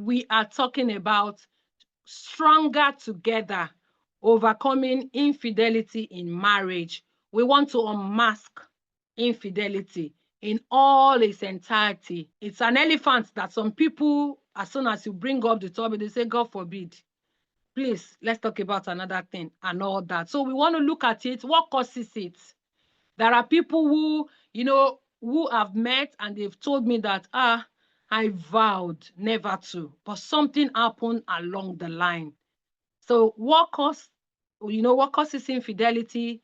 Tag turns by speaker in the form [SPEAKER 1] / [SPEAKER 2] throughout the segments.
[SPEAKER 1] we are talking about stronger together, overcoming infidelity in marriage. We want to unmask infidelity in all its entirety. It's an elephant that some people, as soon as you bring up the topic, they say, God forbid. Please, let's talk about another thing and all that. So we want to look at it. What causes it? There are people who, who have met and they've told me that, I vowed never to, but something happened along the line. So what causes infidelity,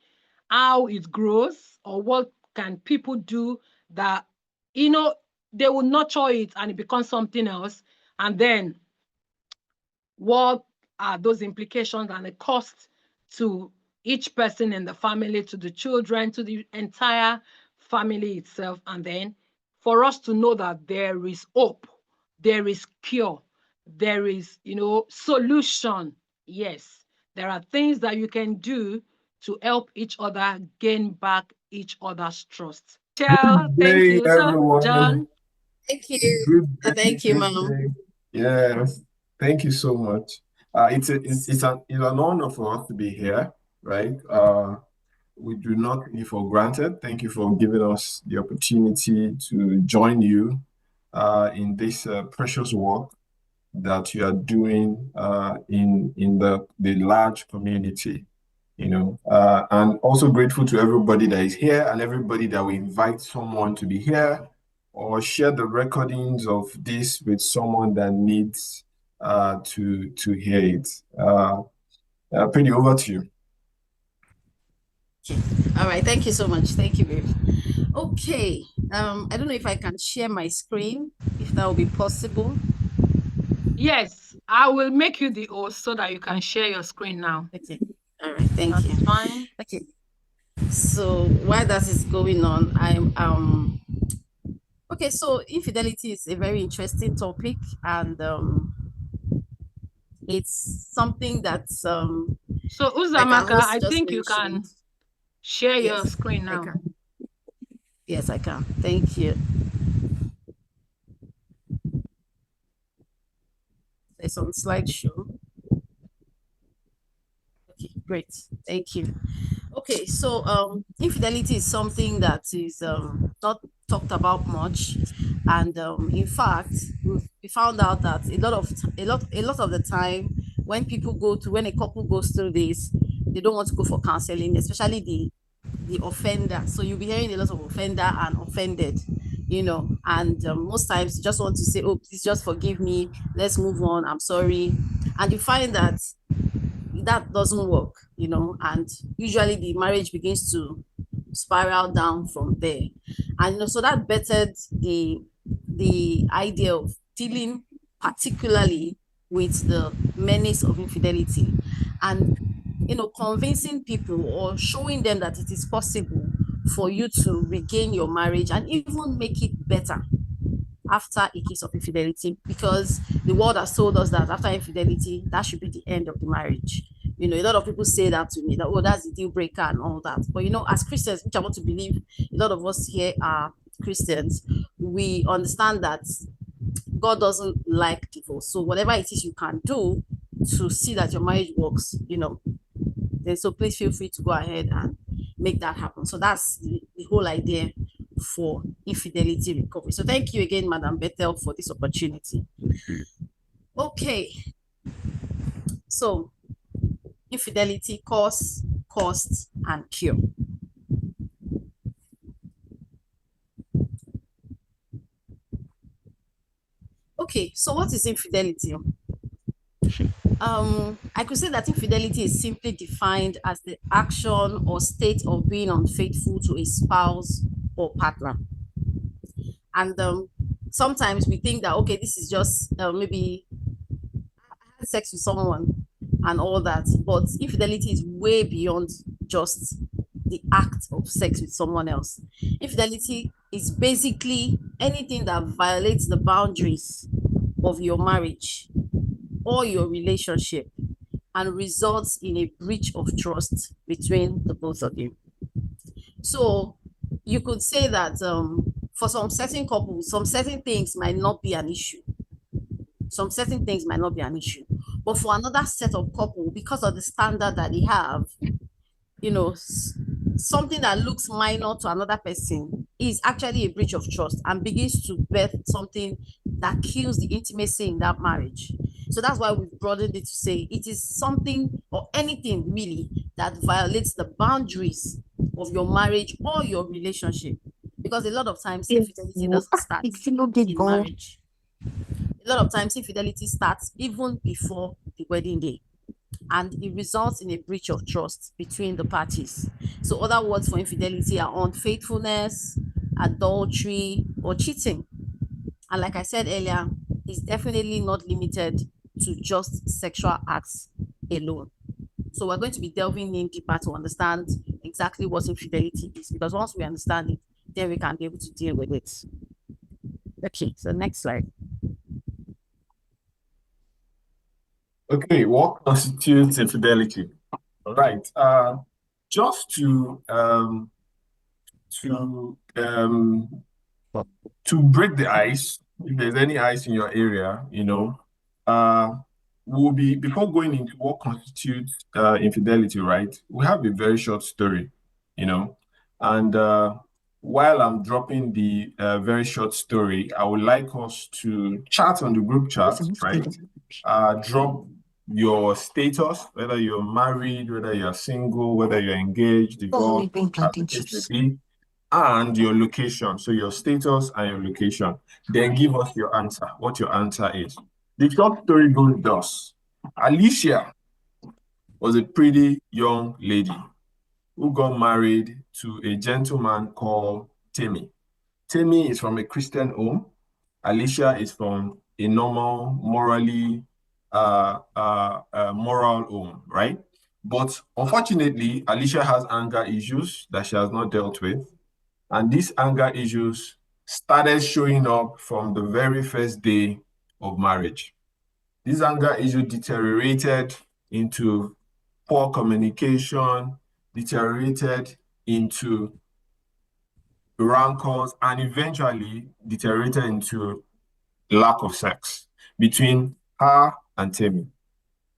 [SPEAKER 1] how it grows, or what can people do that, they will nurture it and it becomes something else. And then what are those implications and the cost to each person in the family, to the children, to the entire family itself. And then for us to know that there is hope, there is cure, there is, solution. Yes, there are things that you can do to help each other gain back each other's trust. Thank
[SPEAKER 2] Hey,
[SPEAKER 1] you.
[SPEAKER 2] everyone.
[SPEAKER 1] So, John.
[SPEAKER 3] Thank you.
[SPEAKER 2] Good
[SPEAKER 3] Thank you, Mom.
[SPEAKER 2] Yes, thank you so much. It's an honor for us to be here, right? We do not take it for granted. Thank you for giving us the opportunity to join you in this precious work that you are doing in the large community, and also grateful to everybody that is here and everybody that will invite someone to be here or share the recordings of this with someone that needs to hear it. Pretty over to you.
[SPEAKER 3] All right, thank you so much. Thank you, babe. Okay, I don't know if I can share my screen, if that will be possible.
[SPEAKER 1] Yes, I will make you the host so that you can share your screen now.
[SPEAKER 3] Okay, all right, thank you.
[SPEAKER 1] That's fine.
[SPEAKER 3] Okay, so while that is going on, okay, so infidelity is a very interesting topic, and it's something that's
[SPEAKER 1] so Uzamaka, I think you can share your screen now.
[SPEAKER 3] Yes, I can. Thank you. It's on slideshow. Okay, great. Thank you. Okay, so infidelity is something that is not talked about much, and in fact, we found out that a lot of the time when a couple goes through this, they don't want to go for counseling, especially the offender. So you'll be hearing a lot of offender and offended, and most times you just want to say, oh, please just forgive me, let's move on, I'm sorry. And you find that doesn't work, and usually the marriage begins to spiral down from there. And so that bettered the idea of dealing particularly with the menace of infidelity, and convincing people or showing them that it is possible for you to regain your marriage and even make it better after a case of infidelity, because the world has told us that after infidelity, that should be the end of the marriage. A lot of people say that to me, that, oh, that's the deal breaker and all that. But, as Christians, which I want to believe a lot of us here are Christians, we understand that God doesn't like divorce. So whatever it is you can do to see that your marriage works, then so please feel free to go ahead and make that happen. So that's the whole idea for infidelity recovery. So thank you again, Madam Bethel, for this opportunity. Okay. So infidelity, cause, cost, and cure. Okay, so what is infidelity? I could say that infidelity is simply defined as the action or state of being unfaithful to a spouse or partner. And sometimes we think that, okay, this is just maybe I had sex with someone and all that, but infidelity is way beyond just the act of sex with someone else. Infidelity is basically anything that violates the boundaries of your marriage or your relationship and results in a breach of trust between the both of you. So you could say that for some certain couples, some certain things might not be an issue. some certain things might not be an issue. But for another set of couple, because of the standard that they have, something that looks minor to another person is actually a breach of trust and begins to birth something that kills the intimacy in that marriage. So that's why we've broadened it to say it is something or anything really that violates the boundaries of your marriage or your relationship. Because a lot of times infidelity doesn't start in marriage. A lot of times infidelity starts even before the wedding day, and it results in a breach of trust between the parties. So other words for infidelity are unfaithfulness, adultery, or cheating. And like I said earlier, it's definitely not limited to just sexual acts alone. So we're going to be delving in deeper to understand exactly what infidelity is, because once we understand it, then we can be able to deal with it. Okay, so next slide.
[SPEAKER 2] Okay, what constitutes infidelity? All right. Just to break the ice, if there's any ice in your area, we'll be, before going into what constitutes infidelity, right? We have a very short story, and while I'm dropping the very short story, I would like us to chat on the group chat, right? Drop your status, whether you're married, whether you're single, whether you're engaged, divorced, as the case may be, and your location. So your status and your location. Then give us your answer, what your answer is. The short story goes thus. Alicia was a pretty young lady who got married to a gentleman called Timmy. Timmy is from a Christian home. Alicia is from a normal, moral home, right? But unfortunately, Alicia has anger issues that she has not dealt with. And these anger issues started showing up from the very first day of marriage. This anger issue deteriorated into poor communication, deteriorated into rancors, and eventually deteriorated into lack of sex between her and Timmy.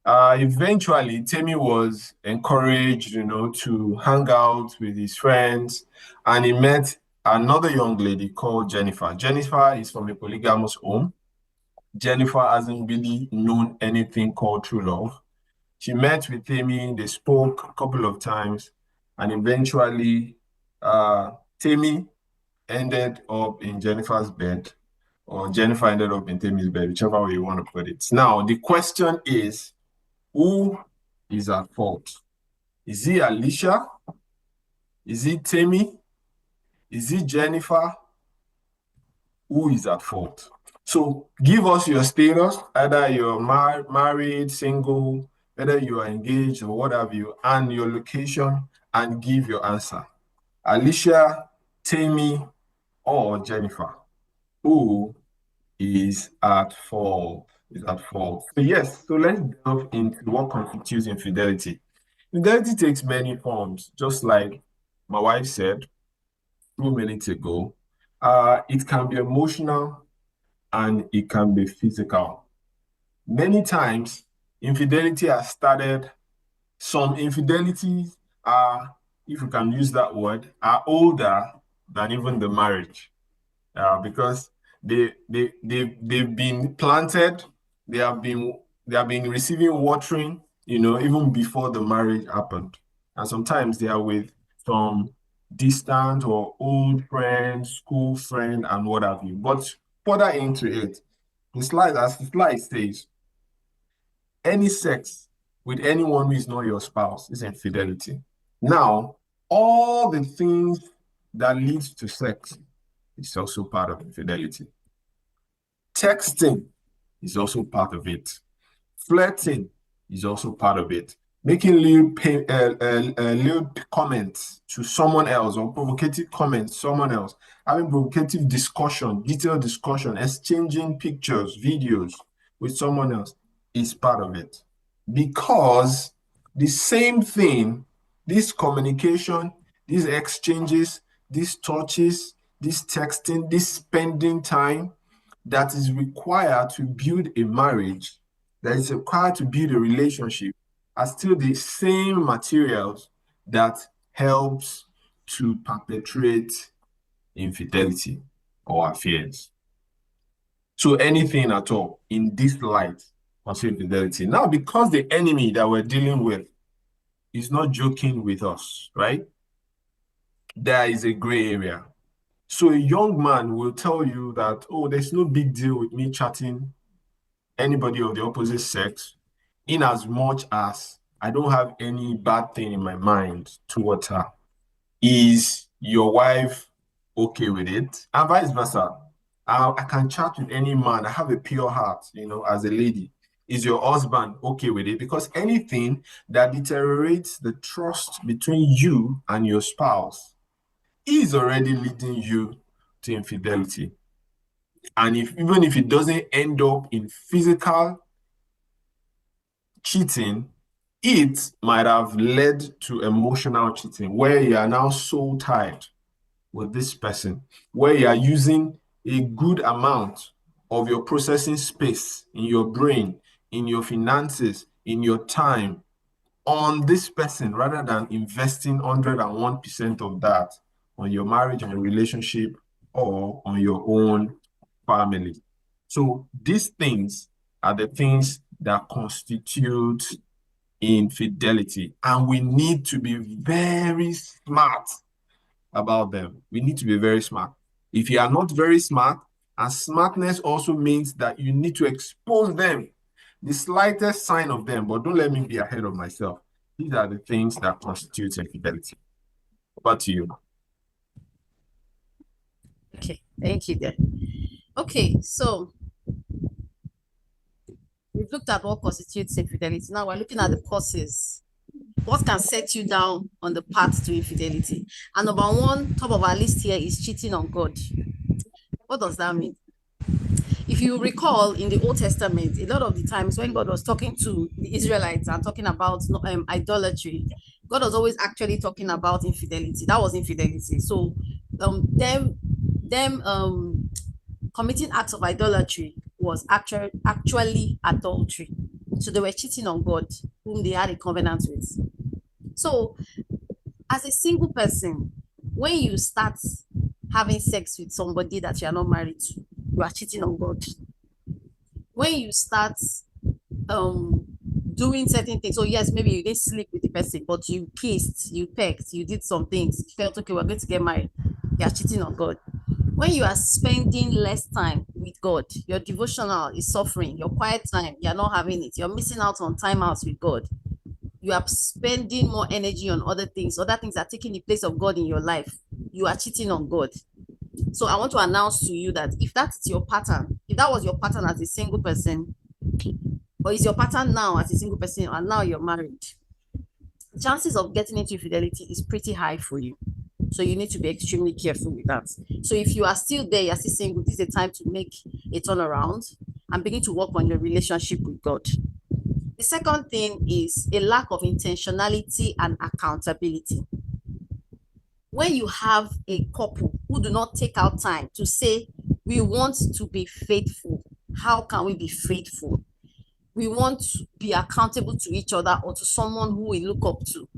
[SPEAKER 2] Eventually, Timmy was encouraged, to hang out with his friends, and he met another young lady called Jennifer. Jennifer is from a polygamous home. Jennifer hasn't really known anything called true love. She met with Timmy, they spoke a couple of times, and eventually, Timmy ended up in Jennifer's bed, or Jennifer ended up in Timmy's bed, whichever way you want to put it. Now, the question is, who is at fault? Is it Alicia? Is it Timmy? Is it Jennifer? Who is at fault? So give us your status, either you're married, single, whether you are engaged or what have you, and your location, and give your answer. Alicia, Timmy, or Jennifer? Who is at fault? So yes, so let's delve into what constitutes infidelity. Infidelity takes many forms, just like my wife said a few minutes ago. It can be emotional and it can be physical. Many times, infidelity has started, some infidelities are, if you can use that word, are older than even the marriage, because they've been planted, they have been receiving watering, even before the marriage happened. And sometimes they are with some distant or old friend, school friend, and what have you. But further into it, as the slide says, any sex with anyone who is not your spouse is infidelity. Now, all the things that lead to sex is also part of infidelity. Texting is also part of it. Flirting is also part of it. Making little comments to someone else, or provocative comments to someone else, having provocative discussion, detailed discussion, exchanging pictures, videos with someone else is part of it. Because the same thing, this communication, these exchanges, these touches, this texting, this spending time, that is required to build a marriage, that is required to build a relationship, are still the same materials that helps to perpetrate infidelity or affairs. So anything at all in this light concerning infidelity. Now, because the enemy that we're dealing with is not joking with us, right? There is a gray area. So a young man will tell you that, oh, there's no big deal with me chatting anybody of the opposite sex, in as much as I don't have any bad thing in my mind towards her. Is your wife okay with it? And vice versa. I can chat with any man. I have a pure heart, as a lady. Is your husband okay with it? Because anything that deteriorates the trust between you and your spouse is already leading you to infidelity. And even if it doesn't end up in physical cheating, it might have led to emotional cheating, where you are now so tied with this person, where you are using a good amount of your processing space in your brain, in your finances, in your time on this person, rather than investing 101% of that on your marriage and your relationship or on your own family. So these things are the things that constitute infidelity, and we need to be very smart about them. We need to be very smart. If you are not very smart, and smartness also means that you need to expose them, the slightest sign of them, but don't let me be ahead of myself. These are the things that constitute infidelity. Over to you.
[SPEAKER 3] Okay, thank you then. Okay, so we've looked at what constitutes infidelity. Now we're looking at the causes. What can set you down on the path to infidelity? And number one, top of our list here is cheating on God. What does that mean? If you recall, in the Old Testament, a lot of the times when God was talking to the Israelites and talking about idolatry, God was always actually talking about infidelity. That was infidelity. So them committing acts of idolatry was actually adultery. So they were cheating on God, whom they had a covenant with. So as a single person, when you start having sex with somebody that you are not married to, you are cheating on God. When you start doing certain things, so yes, maybe you didn't sleep with the person, but you kissed, you pecked, you did some things, you felt okay, we're going to get married, you are cheating on God. When you are spending less time with God, your devotional is suffering, your quiet time, you're not having it, you're missing out on time out with God. You are spending more energy on other things are taking the place of God in your life. You are cheating on God. So I want to announce to you that if that is your pattern, if that was your pattern as a single person, or is your pattern now as a single person, and now you're married, chances of getting into infidelity is pretty high for you. So you need to be extremely careful with that. So if you are still there, you're still single, this is a time to make a turnaround and begin to work on your relationship with God. The second thing is a lack of intentionality and accountability. When you have a couple who do not take out time to say, we want to be faithful, how can we be faithful? We want to be accountable to each other or to someone who we look up to,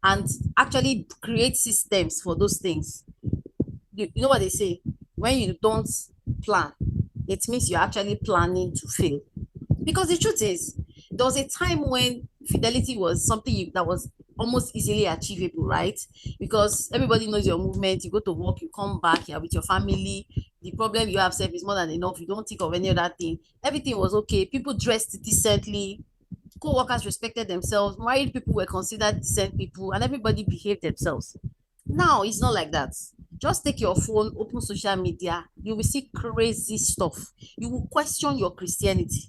[SPEAKER 3] and actually create systems for those things. You know what they say? When you don't plan, it means you're actually planning to fail. Because the truth is, there was a time when fidelity was something that was almost easily achievable, right? Because everybody knows your movement. You go to work, you come back, you're with your family. The problem you have self is more than enough. You don't think of any other thing. Everything was okay. People dressed decently. Co-workers respected themselves. Married people were considered decent people, and everybody behaved themselves. Now it's not like that. Just take your phone, open social media. You will see crazy stuff. You will question your Christianity.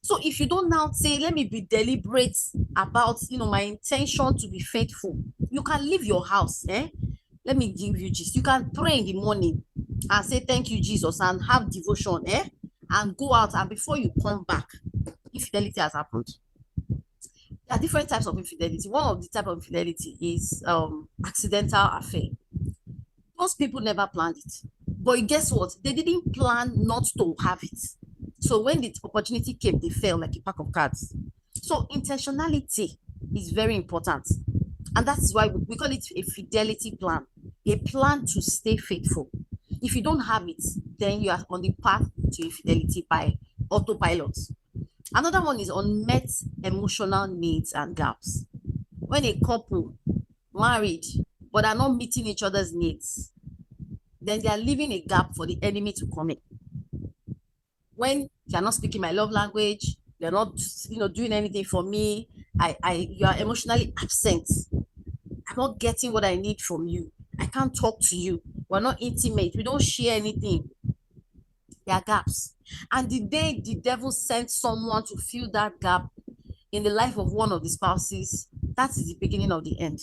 [SPEAKER 3] So if you don't now say, let me be deliberate about, my intention to be faithful, you can leave your house. Let me give you Jesus. You can pray in the morning and say, thank you, Jesus, and have devotion, and go out. And before you come back, infidelity has happened. There are different types of infidelity. One of the type of infidelity is accidental affair. Most people never planned it. But guess what? They didn't plan not to have it. So when the opportunity came, they fell like a pack of cards. So intentionality is very important. And that's why we call it a fidelity plan, a plan to stay faithful. If you don't have it, then you are on the path to infidelity by autopilot. Another one is unmet emotional needs and gaps. When a couple married but are not meeting each other's needs, then they are leaving a gap for the enemy to come in. When you are not speaking my love language, you're not, doing anything for me, you are emotionally absent. I'm not getting what I need from you. I can't talk to you. We're not intimate. We don't share anything. There are gaps. And the day the devil sent someone to fill that gap in the life of one of the spouses, that is the beginning of the end.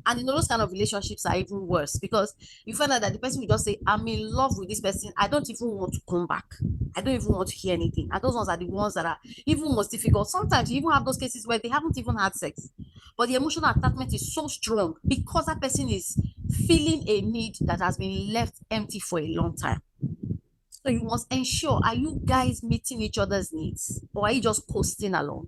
[SPEAKER 3] And those kind of relationships are even worse, because you find out that the person will just say, I'm in love with this person. I don't even want to come back. I don't even want to hear anything. And those ones are the ones that are even most difficult. Sometimes you even have those cases where they haven't even had sex, but the emotional attachment is so strong because that person is feeling a need that has been left empty for a long time. So you must ensure, are you guys meeting each other's needs, or are you just coasting along?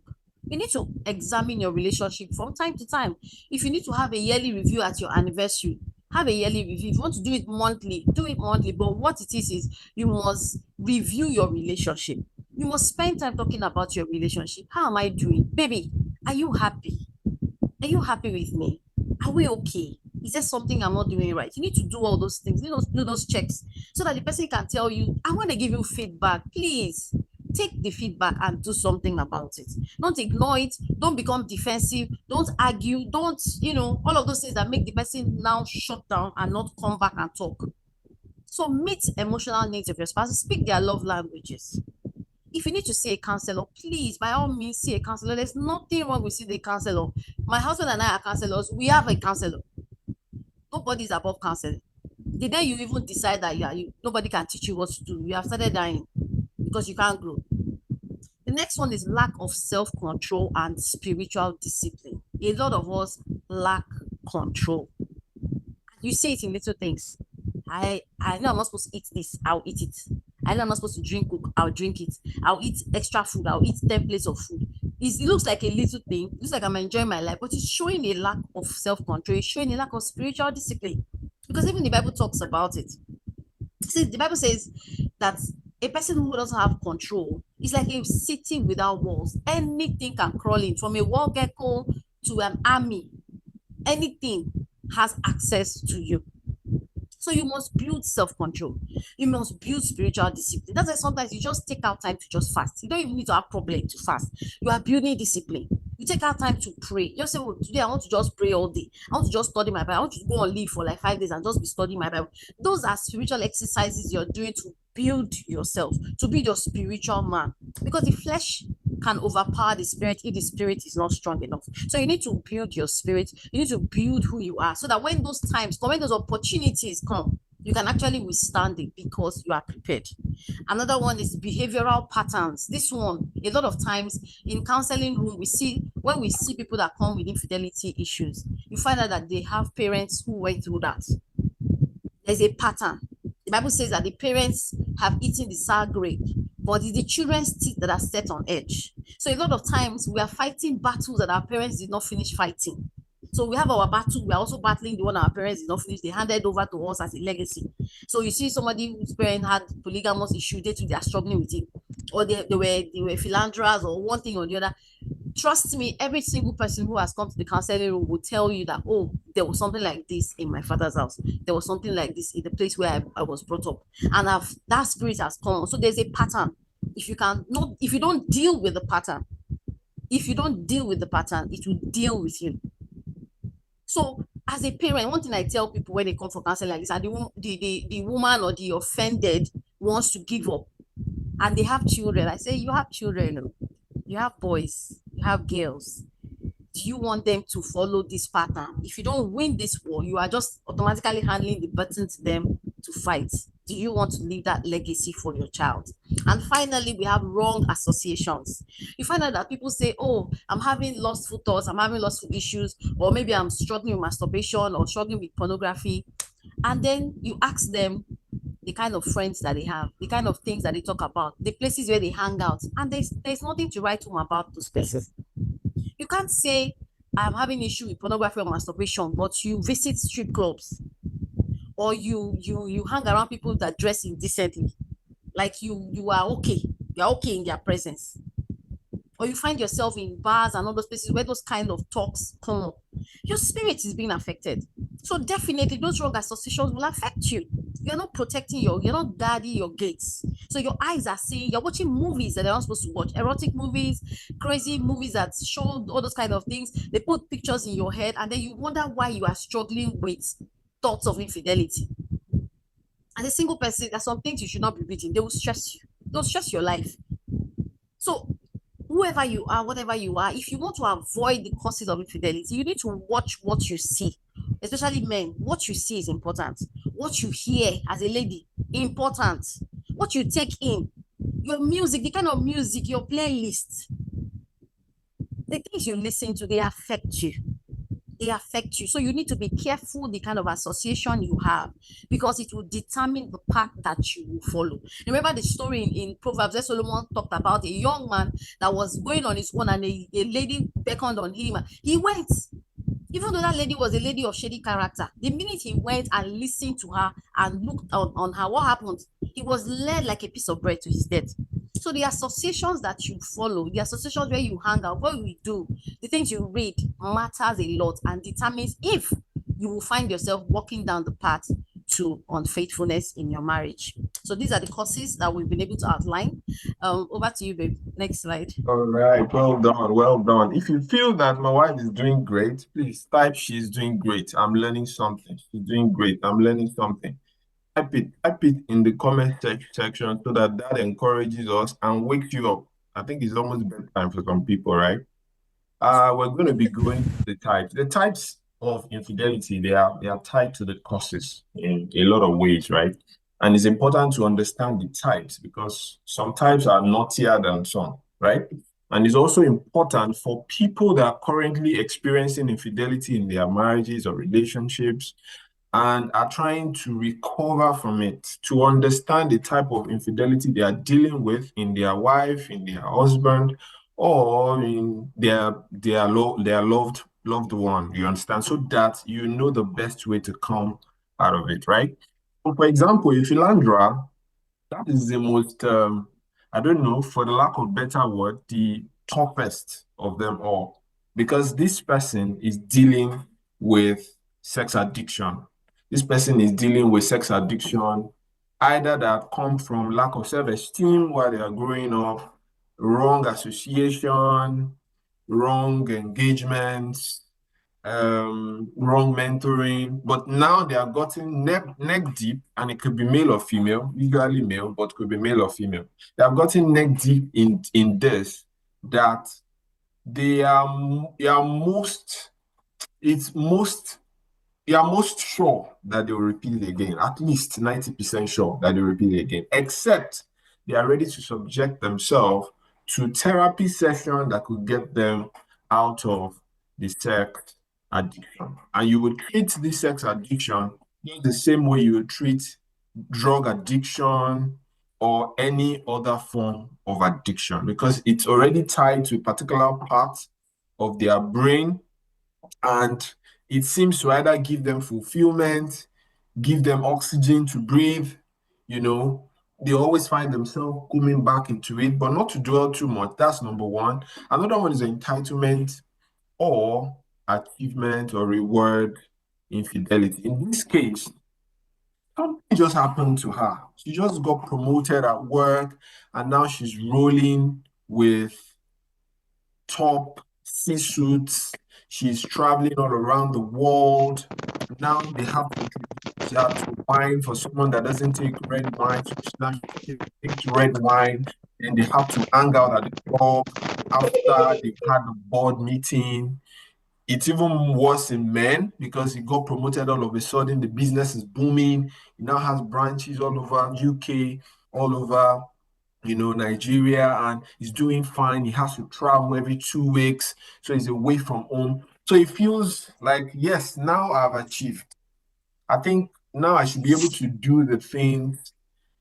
[SPEAKER 3] You need to examine your relationship from time to time. If you need to have a yearly review at your anniversary, have a yearly review. If you want to do it monthly, do it monthly. But what it is you must review your relationship. You must spend time talking about your relationship. How am I doing? Baby, are you happy? Are you happy with me? Are we okay? Is there something I'm not doing right? You need to do all those things, do those checks, so that the person can tell you, I want to give you feedback. Please take the feedback and do something about it. Don't ignore it. Don't become defensive. Don't argue. Don't, all of those things that make the person now shut down and not come back and talk. So meet emotional needs of your spouse. Speak their love languages. If you need to see a counselor, please, by all means, see a counselor. There's nothing wrong with seeing a counselor. My husband and I are counselors. We have a counselor. Nobody's above counseling. The day you even decide that nobody can teach you what to do, you have started dying because you can't grow. The next one is lack of self-control and spiritual discipline. A lot of us lack control. You see it in little things. I know I'm not supposed to eat this, I'll eat it. I know I'm not supposed to drink Coke, I'll drink it. I'll eat extra food, I'll eat 10 plates of food. It looks like a little thing, it looks like I'm enjoying my life, but it's showing a lack of self-control, it's showing a lack of spiritual discipline. Because even the Bible talks about it. See, the Bible says that a person who doesn't have control is like a city without walls. Anything can crawl in, from a wall gecko to an army. Anything has access to you. So you must build self-control. You must build spiritual discipline. That's why sometimes you just take out time to just fast. You don't even need to have problem to fast. You are building discipline. You take out time to pray. You just say, well, today I want to just pray all day. I want to just study my Bible. I want to go on leave for like 5 days and just be studying my Bible. Those are spiritual exercises you're doing to build yourself, to be your spiritual man. Because the flesh can overpower the spirit if the spirit is not strong enough. So you need to build your spirit. You need to build who you are, so that when those times come, when those opportunities come, you can actually withstand it because you are prepared. Another one is behavioral patterns. This one, a lot of times in counseling room, when we see people that come with infidelity issues, you find out that they have parents who went through that. There's a pattern. The Bible says that the parents have eaten the sour grape, but it's the children's teeth that are set on edge. So a lot of times we are fighting battles that our parents did not finish fighting. So we have our battle, we are also battling the one our parents did not finish. They handed over to us as a legacy. So you see somebody whose parent had polygamous issue, they are struggling with it, or they were philanderas or one thing or the other. Trust me, every single person who has come to the counseling room will tell you that, oh, there was something like this in my father's house. There was something like this in the place where I was brought up. And that spirit has come. So there's a pattern. If you don't deal with the pattern, it will deal with you. So as a parent, one thing I tell people when they come for counseling like this, and the woman or the offended wants to give up, and they have children. I say, you have children, you have boys, you have girls. Do you want them to follow this pattern? If you don't win this war, you are just automatically handing the baton to them to fight. Do you want to leave that legacy for your child? And finally, we have wrong associations. You find out that people say, oh, I'm having lustful thoughts, I'm having lustful issues, or maybe I'm struggling with masturbation or struggling with pornography. And then you ask them, the kind of friends that they have, the kind of things that they talk about, the places where they hang out, and there's nothing to write home about those places. You can't say I'm having issue with pornography or masturbation, but you visit strip clubs, or you hang around people that dress indecently, like you are okay, you're okay in their presence, or you find yourself in bars and all those places where those kind of talks come up, your spirit is being affected. So definitely those wrong associations will affect you. You're not protecting you're not guarding your gates. So your eyes are seeing, you're watching movies that they're not supposed to watch, erotic movies, crazy movies that show all those kind of things. They put pictures in your head, and then you wonder why you are struggling with thoughts of infidelity. As a single person, there's some things you should not be reading. They will stress you. They'll stress your life. So whoever you are, whatever you are, if you want to avoid the causes of infidelity, you need to watch what you see. Especially men, what you see is important. What you hear as a lady, important. What you take in, your music, the kind of music, your playlist, the things you listen to, they affect you. They affect you. So you need to be careful the kind of association you have, because it will determine the path that you will follow. Remember the story in Proverbs where Solomon talked about a young man that was going on his own, and a lady beckoned on him. He went. Even though that lady was a lady of shady character, the minute he went and listened to her and looked on her, what happened? He was led like a piece of bread to his death. So the associations that you follow, the associations where you hang out, what you do, the things you read matters a lot and determines if you will find yourself walking down the path to unfaithfulness in your marriage. So these are the causes that we've been able to outline. Over to you, babe. Next slide.
[SPEAKER 2] All right, well done, well done. If you feel that my wife is doing great, please type she's doing great. I'm learning something. She's doing great. I'm learning something. Type it in the comment section so that encourages us and wakes you up. I think it's almost bedtime for some people, right? We're going to be going to the types. The types of infidelity, they are tied to the causes in a lot of ways, right? And it's important to understand the types because some types are naughtier than some, right? And it's also important for people that are currently experiencing infidelity in their marriages or relationships and are trying to recover from it, to understand the type of infidelity they are dealing with in their wife, in their husband, or in their loved one. You understand? So that you know the best way to come out of it, right? So for example, a philandra, that is the most I don't know, for the lack of better word, the toughest of them all. Because this person is dealing with sex addiction. This person is dealing with sex addiction, either that come from lack of self-esteem while they are growing up, wrong association, wrong engagements, wrong mentoring, but now they are gotten neck deep, and it could be male or female, usually male, but could be male or female. They have gotten neck deep in this that they are most it's most they are most sure that they will repeat it again, at least 90% sure that they will repeat it again, except they are ready to subject themselves to therapy session that could get them out of the sex addiction. And you would treat this sex addiction just the same way you would treat drug addiction or any other form of addiction, because it's already tied to a particular part of their brain, and it seems to either give them fulfillment, give them oxygen to breathe. They always find themselves coming back into it, but not to dwell too much. That's number one. Another one is entitlement or achievement or reward infidelity. In this case, something just happened to her. She just got promoted at work, and now she's rolling with top C-suits. She's traveling all around the world. Now they have to introduce her to wine for someone that doesn't take red wine. So she takes red wine, and they have to hang out at the club after they've had the board meeting. It's even worse in men because he got promoted all of a sudden. The business is booming. He now has branches all over UK, all over Nigeria, and he's doing fine. He has to travel every 2 weeks, so he's away from home. So he feels like, yes, now I've achieved. I think now I should be able to do the things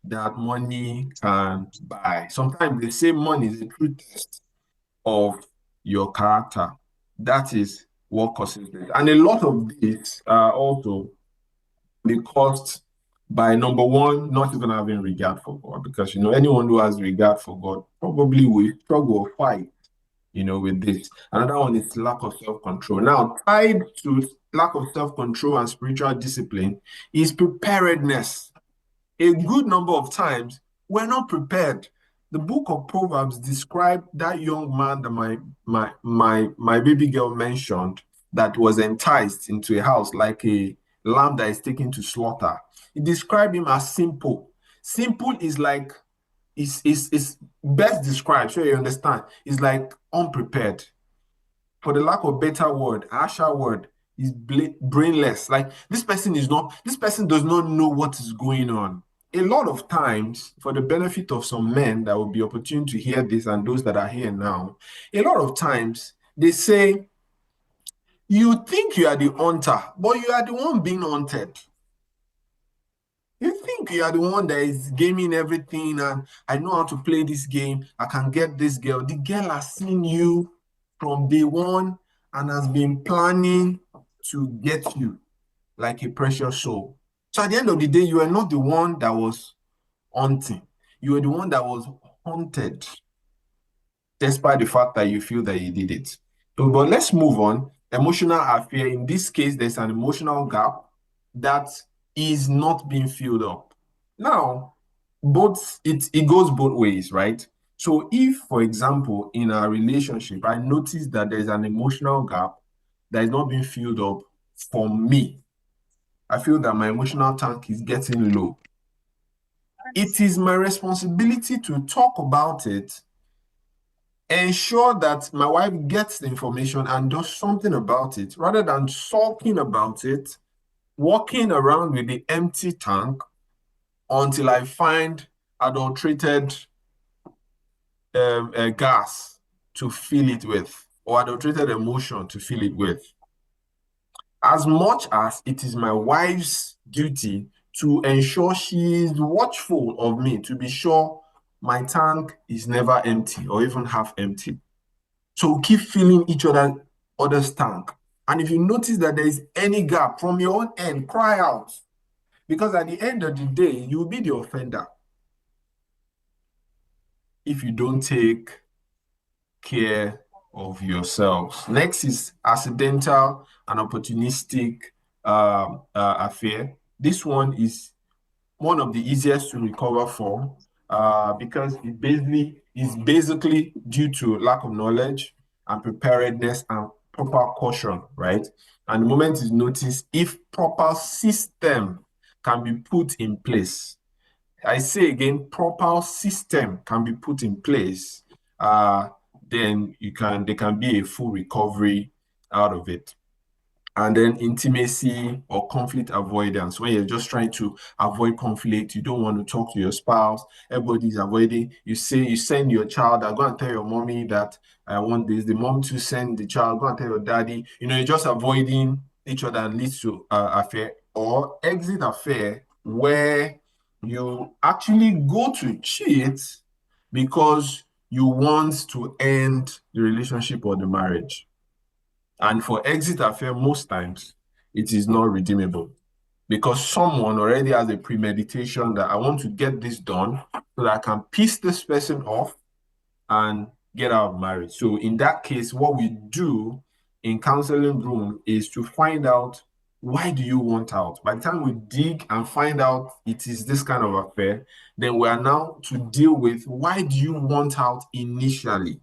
[SPEAKER 2] that money can buy. Sometimes they say money is a true test of your character. That is what causes this. And a lot of this also be caused by number one, not even having regard for God. Because anyone who has regard for God probably will struggle or fight, with this. Another one is lack of self-control. Now, tied to lack of self-control and spiritual discipline is preparedness. A good number of times, we're not prepared. The book of Proverbs described that young man that my baby girl mentioned that was enticed into a house like a lamb that is taken to slaughter. It described him as simple. Simple is like is best described, so you understand. It's like unprepared. For the lack of better word, harsher word, is brainless. Like this person does not know what is going on. A lot of times, for the benefit of some men that will be opportune to hear this and those that are here now, a lot of times they say, you think you are the hunter, but you are the one being hunted. You think you are the one that is gaming everything and I know how to play this game. I can get this girl. The girl has seen you from day one and has been planning to get you like a precious soul. So at the end of the day, you are not the one that was hunting. You were the one that was hunted, despite the fact that you feel that you did it. So, but let's move on. Emotional affair. In this case, there's an emotional gap that is not being filled up. Now, it goes both ways, right? So if, for example, in a relationship, I notice that there's an emotional gap that is not being filled up for me, I feel that my emotional tank is getting low. It is my responsibility to talk about it, ensure that my wife gets the information and does something about it, rather than sulking about it, walking around with the empty tank until I find adulterated gas to fill it with, or adulterated emotion to fill it with. As much as it is my wife's duty to ensure she is watchful of me, to be sure my tank is never empty or even half empty. So keep filling each other's tank. And if you notice that there is any gap from your own end, cry out. Because at the end of the day, you will be the offender if you don't take care of yourselves. Next is accidental and opportunistic affair. This one is one of the easiest to recover from because it is basically due to lack of knowledge and preparedness and proper caution, right? And the moment is noticed, if proper system can be put in place. I say again, proper system can be put in place, then there can be a full recovery out of it. And then intimacy or conflict avoidance, when you're just trying to avoid conflict, you don't want to talk to your spouse, everybody's avoiding. You send your child, I go and tell your mommy that I want this. The mom to send the child, go and tell your daddy. You're just avoiding each other and leads to affair or exit affair, where you actually go to cheat because you want to end the relationship or the marriage. And for exit affair, most times it is not redeemable because someone already has a premeditation that I want to get this done so that I can piss this person off and get out of marriage. So in that case, what we do in counseling room is to find out, why do you want out? By the time we dig and find out it is this kind of affair, then we are now to deal with, why do you want out initially?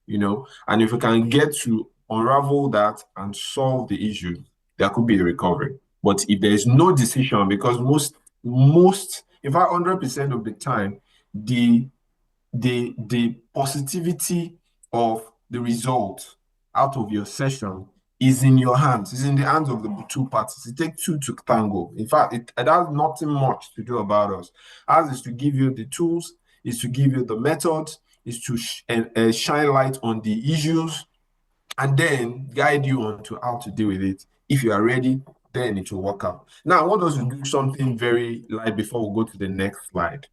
[SPEAKER 2] And if we can get to unravel that and solve the issue, there could be a recovery. But if there is no decision, because most, in fact, 100% of the time, the positivity of the result out of your session is in your hands. It's in the hands of the two parties. It takes two to tango. In fact, it has nothing much to do about us. Ours is to give you the tools, is to give you the methods, is to shine light on the issues, and then guide you on to how to deal with it. If you are ready, then it will work out. Now, I want us to do something very light before we go to the next slide.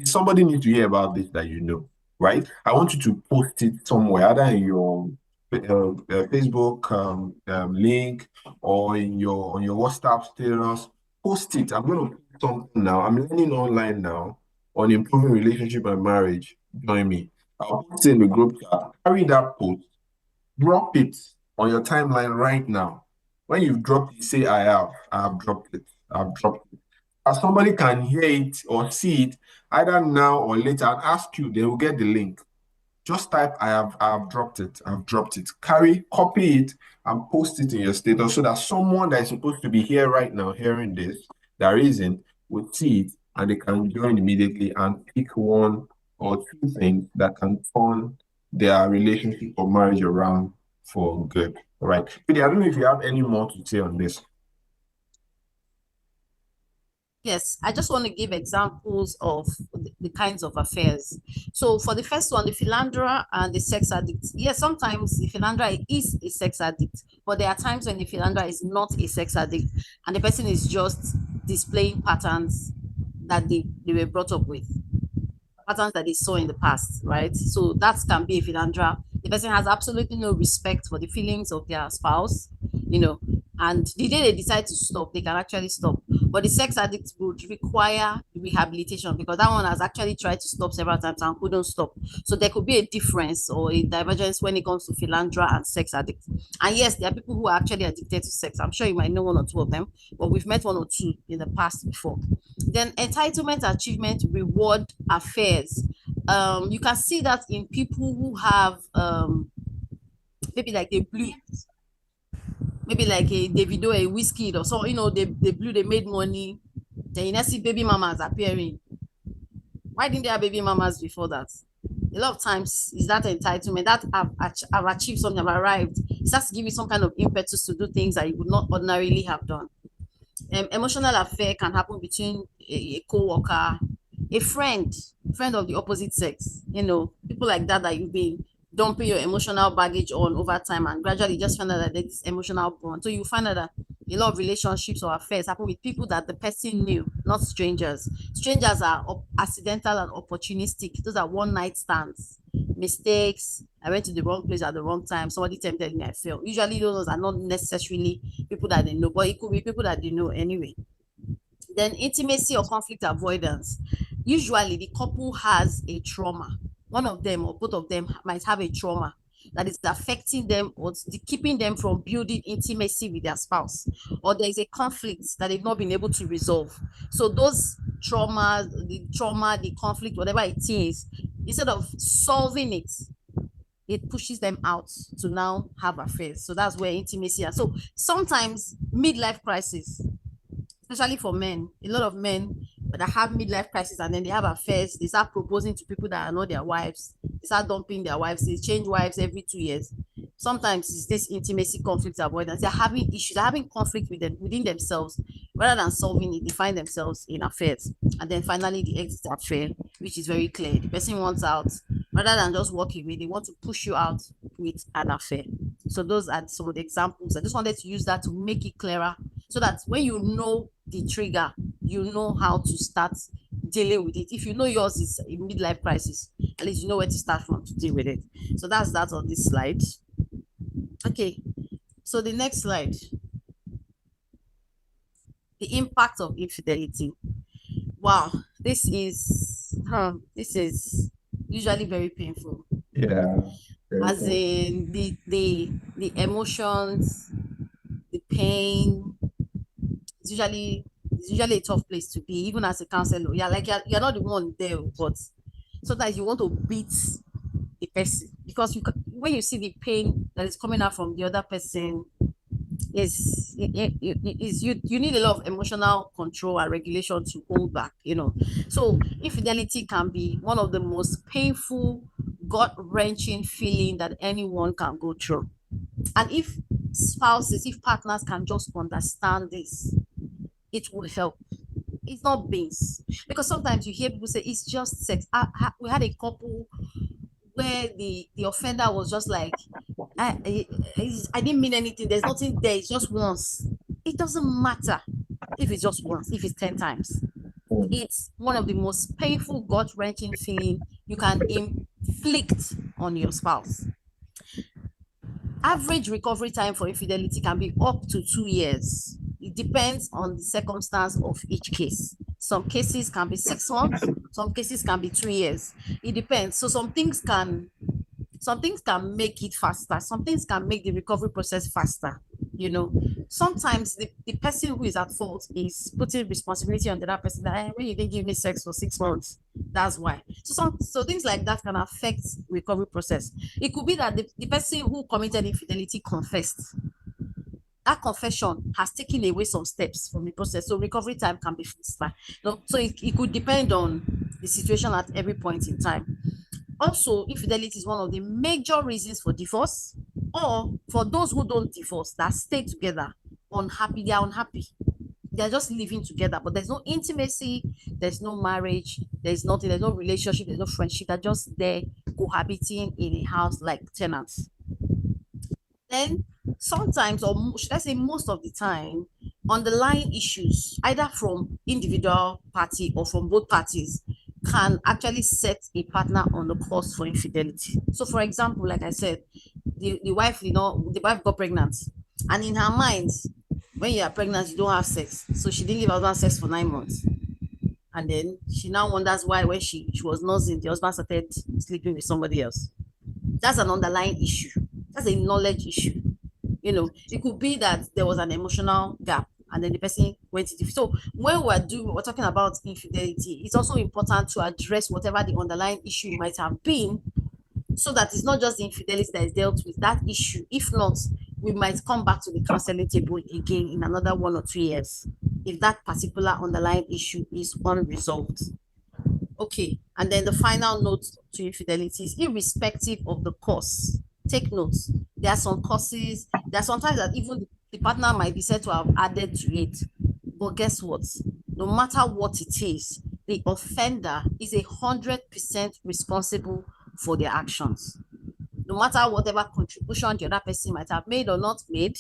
[SPEAKER 2] somebody needs to hear about this that you know, right? I want you to post it somewhere, either in your Facebook link or in your on your WhatsApp status. Post it. I'm going to put something now. I'm learning online now on improving relationship and marriage. Join me. I'll put it in the group chat. Carry that post. Drop it on your timeline right now. When you've dropped it, say, I have dropped it. I've dropped it. As somebody can hear it or see it either now or later and ask you, they will get the link. Just type, I have dropped it. I've dropped it. Copy it and post it in your status so that someone that is supposed to be here right now hearing this, that isn't, will see it and they can join immediately and pick one or two things that can turn their relationship or marriage around for good. All right. But I don't know if you have any more to say on this.
[SPEAKER 3] Yes, I just want to give examples of the kinds of affairs. So for the first one, the philanderer and the sex addict. Yes, sometimes the philanderer is a sex addict, but there are times when the philanderer is not a sex addict and the person is just displaying patterns that they were brought up with, patterns that they saw in the past, right? So that can be a philanderer. The person has absolutely no respect for the feelings of their spouse, and the day they decide to stop, they can actually stop. But the sex addict would require rehabilitation because that one has actually tried to stop several times and couldn't stop. So there could be a difference or a divergence when it comes to philanderer and sex addict. And yes, there are people who are actually addicted to sex. I'm sure you might know one or two of them, but we've met one or two in the past before. Then entitlement, achievement, reward, affairs. You can see that in people who have maybe like a blue, maybe like a Davido, a Whiskey or so, they blew, they made money. Then you see baby mamas appearing. Why didn't they have baby mamas before that? A lot of times is that entitlement that I've achieved something, I've arrived. It starts to give you some kind of impetus to do things that you would not ordinarily have done. Emotional affair can happen between a co-worker, a friend of the opposite sex, people like that you've been dumping your emotional baggage on over time, and gradually just find out that there's emotional bond. So you find out that a lot of relationships or affairs happen with people that the person knew, not strangers. Strangers are accidental and opportunistic. Those are one night stands, mistakes. I went to the wrong place at the wrong time. Somebody tempted me, I fell. Usually those are not necessarily people that they know, but it could be people that they know anyway. Then intimacy or conflict avoidance. Usually the couple has a trauma. One of them or both of them might have a trauma that is affecting them or keeping them from building intimacy with their spouse, or there is a conflict that they've not been able to resolve. So those traumas, the conflict, whatever it is, instead of solving it, it pushes them out to now have affairs. So that's where intimacy is. So sometimes midlife crisis, especially for men, a lot of men that have midlife crisis and then they have affairs, they start proposing to people that are not their wives, they start dumping their wives, they change wives every 2 years. Sometimes it's this intimacy conflict avoidance. They're having issues, they're having conflict within themselves. Rather than solving it, they find themselves in affairs. And then finally the exit affair, which is very clear. The person wants out. Rather than just walk away, they want to push you out with an affair. So those are some of the examples. I just wanted to use that to make it clearer, so that when you know the trigger, you know how to start dealing with it. If you know yours is a midlife crisis, at least you know where to start from to deal with it. So that's that on this slide. Okay, so the next slide, the impact of infidelity. Wow, this is usually very painful.
[SPEAKER 2] Yeah.
[SPEAKER 3] As in the emotions, the pain. It's usually a tough place to be, even as a counselor. You're not the one there, but sometimes you want to beat the person because when you see the pain that is coming out from the other person, you need a lot of emotional control and regulation to hold back. So infidelity can be one of the most painful, gut-wrenching feeling that anyone can go through. And if partners can just understand this, it will help. It's not beans, because sometimes you hear people say it's just sex. We had a couple where the offender was just like, I didn't mean anything. There's nothing there. It's just once. It doesn't matter if it's just once, if it's 10 times. It's one of the most painful, gut-wrenching feeling you can inflict on your spouse. Average recovery time for infidelity can be up to 2 years. It depends on the circumstance of each case. Some cases can be 6 months, some cases can be 2 years. It depends. So some things can make it faster, some things can make the recovery process faster. Sometimes the person who is at fault is putting responsibility on the other person, that when you didn't give me sex for 6 months, that's why. So things like that can affect recovery process. It could be that the person who committed infidelity confessed. That confession has taken away some steps from the process, so recovery time can be faster. So it could depend on the situation at every point in time. Also, infidelity is one of the major reasons for divorce, or for those who don't divorce, that stay together unhappy. They are unhappy. They're just living together, but there's no intimacy, there's no marriage, there's nothing, there's no relationship, there's no friendship. They're just there cohabiting in a house like tenants. Then sometimes, or should I say most of the time, underlying issues, either from individual party or from both parties, can actually set a partner on the course for infidelity. So for example, like I said, the wife got pregnant, and in her mind, when you are pregnant, you don't have sex. So she didn't give husband sex for 9 months. And then she now wonders why, when she was nursing, the husband started sleeping with somebody else. That's an underlying issue. That's a knowledge issue. It could be that there was an emotional gap, and then the person went to so when we're talking about infidelity, it's also important to address whatever the underlying issue might have been, so that it's not just the infidelity that is dealt with, that issue. If not, we might come back to the counseling table again in another 1 or 2 years if that particular underlying issue is unresolved. Okay, and then the final note to infidelity is irrespective of the cause. Take notes. There are some causes, there are sometimes that even the partner might be said to have added to it. But guess what? No matter what it is, the offender is 100% responsible for their actions. No matter whatever contribution the other person might have made or not made,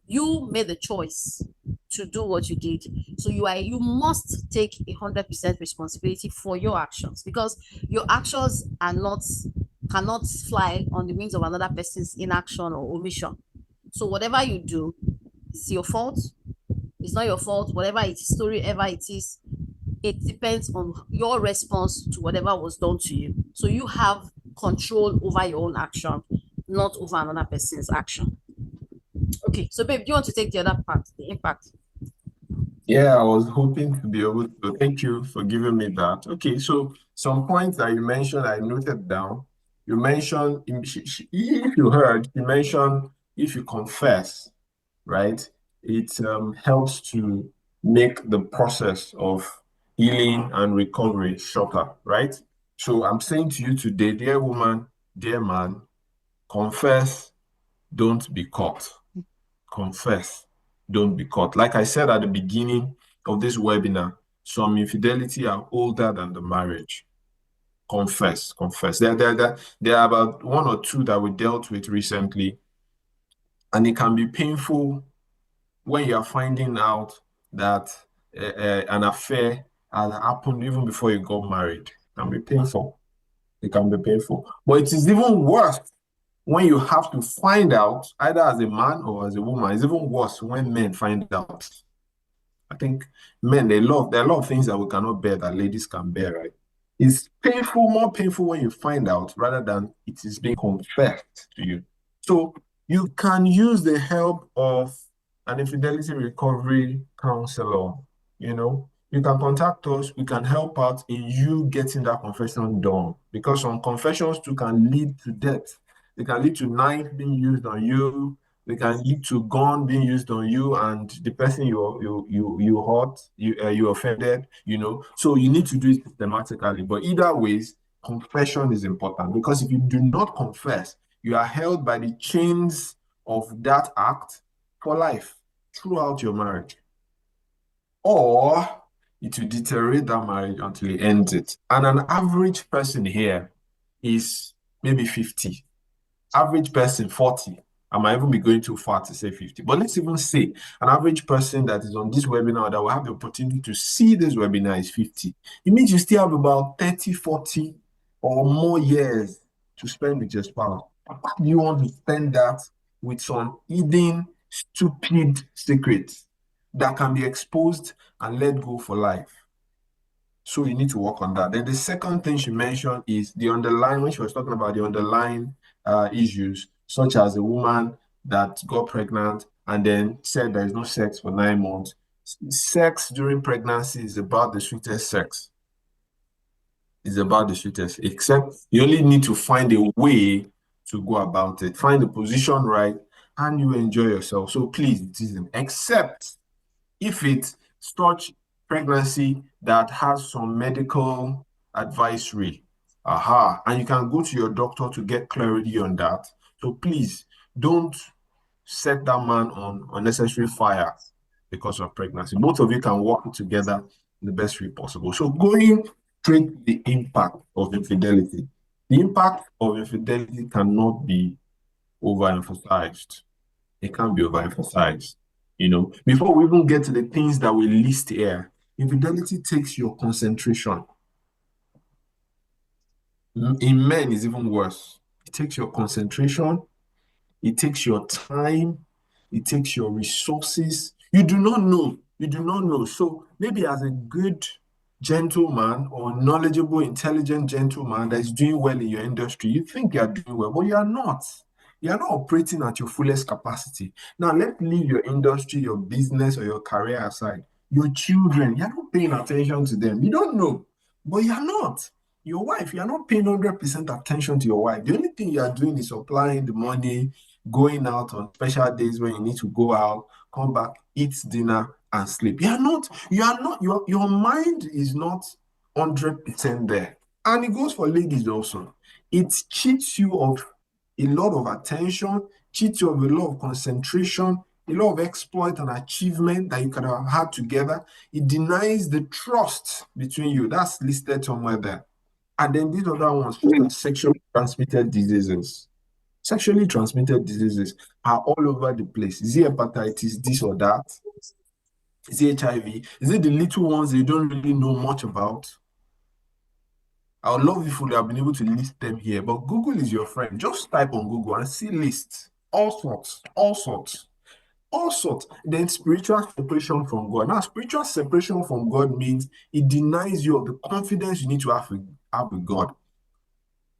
[SPEAKER 3] you made the choice to do what you did. So you must take 100% responsibility for your actions, because your actions cannot fly on the wings of another person's inaction or omission. So whatever you do, it's your fault. It's not your fault. Whatever story ever it is, it depends on your response to whatever was done to you. So you have control over your own action, not over another person's action. Okay, so babe, do you want to take the other part, the impact?
[SPEAKER 2] Yeah, I was hoping to be able to. Thank you for giving me that. Okay, so some points that you mentioned, I noted down. You mentioned, if you heard, you mentioned if you confess, right? It helps to make the process of healing and recovery shorter, right? So I'm saying to you today, dear woman, dear man, confess, don't be caught. Confess, don't be caught. Like I said at the beginning of this webinar, some infidelity are older than the marriage. Confess. There are about 1 or 2 that we dealt with recently, and it can be painful when you are finding out that an affair has happened even before you got married. It can be painful. It can be painful. But it is even worse when you have to find out, either as a man or as a woman. It's even worse when men find out. I think men, there are a lot of things that we cannot bear that ladies can bear, right? It's painful, more painful when you find out rather than it is being confessed to you. So you can use the help of an infidelity recovery counselor. You can contact us. We can help out in you getting that confession done, because some confessions too can lead to death. They can lead to knife being used on you. They can lead to gun being used on you and the person you hurt, you offended. So you need to do it systematically. But either ways, confession is important, because if you do not confess, you are held by the chains of that act for life throughout your marriage, or it will deteriorate that marriage until it ends it. And an average person here is maybe 50. Average person 40, I might even be going too far to say 50, but let's even say an average person that is on this webinar that will have the opportunity to see this webinar is 50. It means you still have about 30, 40 or more years to spend with your spouse. Why do you want to spend that with some hidden, stupid secrets that can be exposed and let go for life? So you need to work on that. Then the second thing she mentioned is the underlying, when she was talking about the underlying issues, such as a woman that got pregnant and then said there is no sex for 9 months. Sex during pregnancy is about the sweetest sex. It's about the sweetest, except you only need to find a way to go about it. Find the position right and you enjoy yourself. So please, it isn't. Except if it's such pregnancy that has some medical advisory, and you can go to your doctor to get clarity on that. So please don't set that man on unnecessary fire because of pregnancy. Both of you can work together in the best way possible. So going straight to the impact of infidelity. The impact of infidelity cannot be overemphasized. It can't be overemphasized. Before we even get to the things that we list here, infidelity takes your concentration. In men, it's even worse. It takes your concentration, it takes your time, it takes your resources. You do not know. You do not know. So maybe as a good gentleman or knowledgeable, intelligent gentleman that is doing well in your industry, you think you are doing well, but you are not. You are not operating at your fullest capacity. Now, let's leave your industry, your business, or your career aside. Your children, you're not paying attention to them. You don't know, but you're not. Your wife, you're not paying 100% attention to your wife. The only thing you are doing is supplying the money, going out on special days when you need to go out, come back, eat dinner, and sleep. Your mind is not 100% there. And it goes for ladies also. It cheats you of a lot of attention, cheats you of a lot of concentration, a lot of exploit and achievement that you could have had together. It denies the trust between you. That's listed somewhere there. And then these other ones, sexually transmitted diseases. Sexually transmitted diseases are all over the place. Is it hepatitis, this or that? Is it HIV? Is it the little ones you don't really know much about? I would love if you would have been able to list them here, but Google is your friend. Just type on Google and see lists. All sorts, all sorts, all sorts. Then spiritual separation from God. Now, spiritual separation from God means it denies you of the confidence you need to have with God.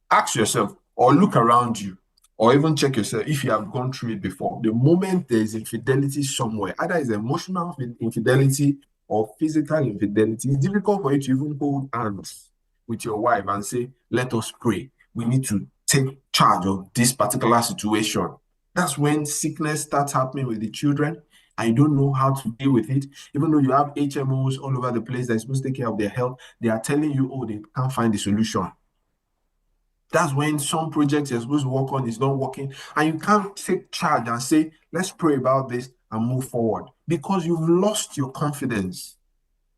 [SPEAKER 2] Ask yourself or look around you or even check yourself if you have gone through it before. The moment there is infidelity somewhere, either it's emotional infidelity or physical infidelity, it's difficult for you to even hold hands with your wife and say, let us pray. We need to take charge of this particular situation. That's when sickness starts happening with the children and you don't know how to deal with it. Even though you have HMOs all over the place that are supposed to take care of their health, they are telling you, oh, they can't find the solution. That's when some projects you're supposed to work on is not working, and you can't take charge and say, let's pray about this and move forward because you've lost your confidence.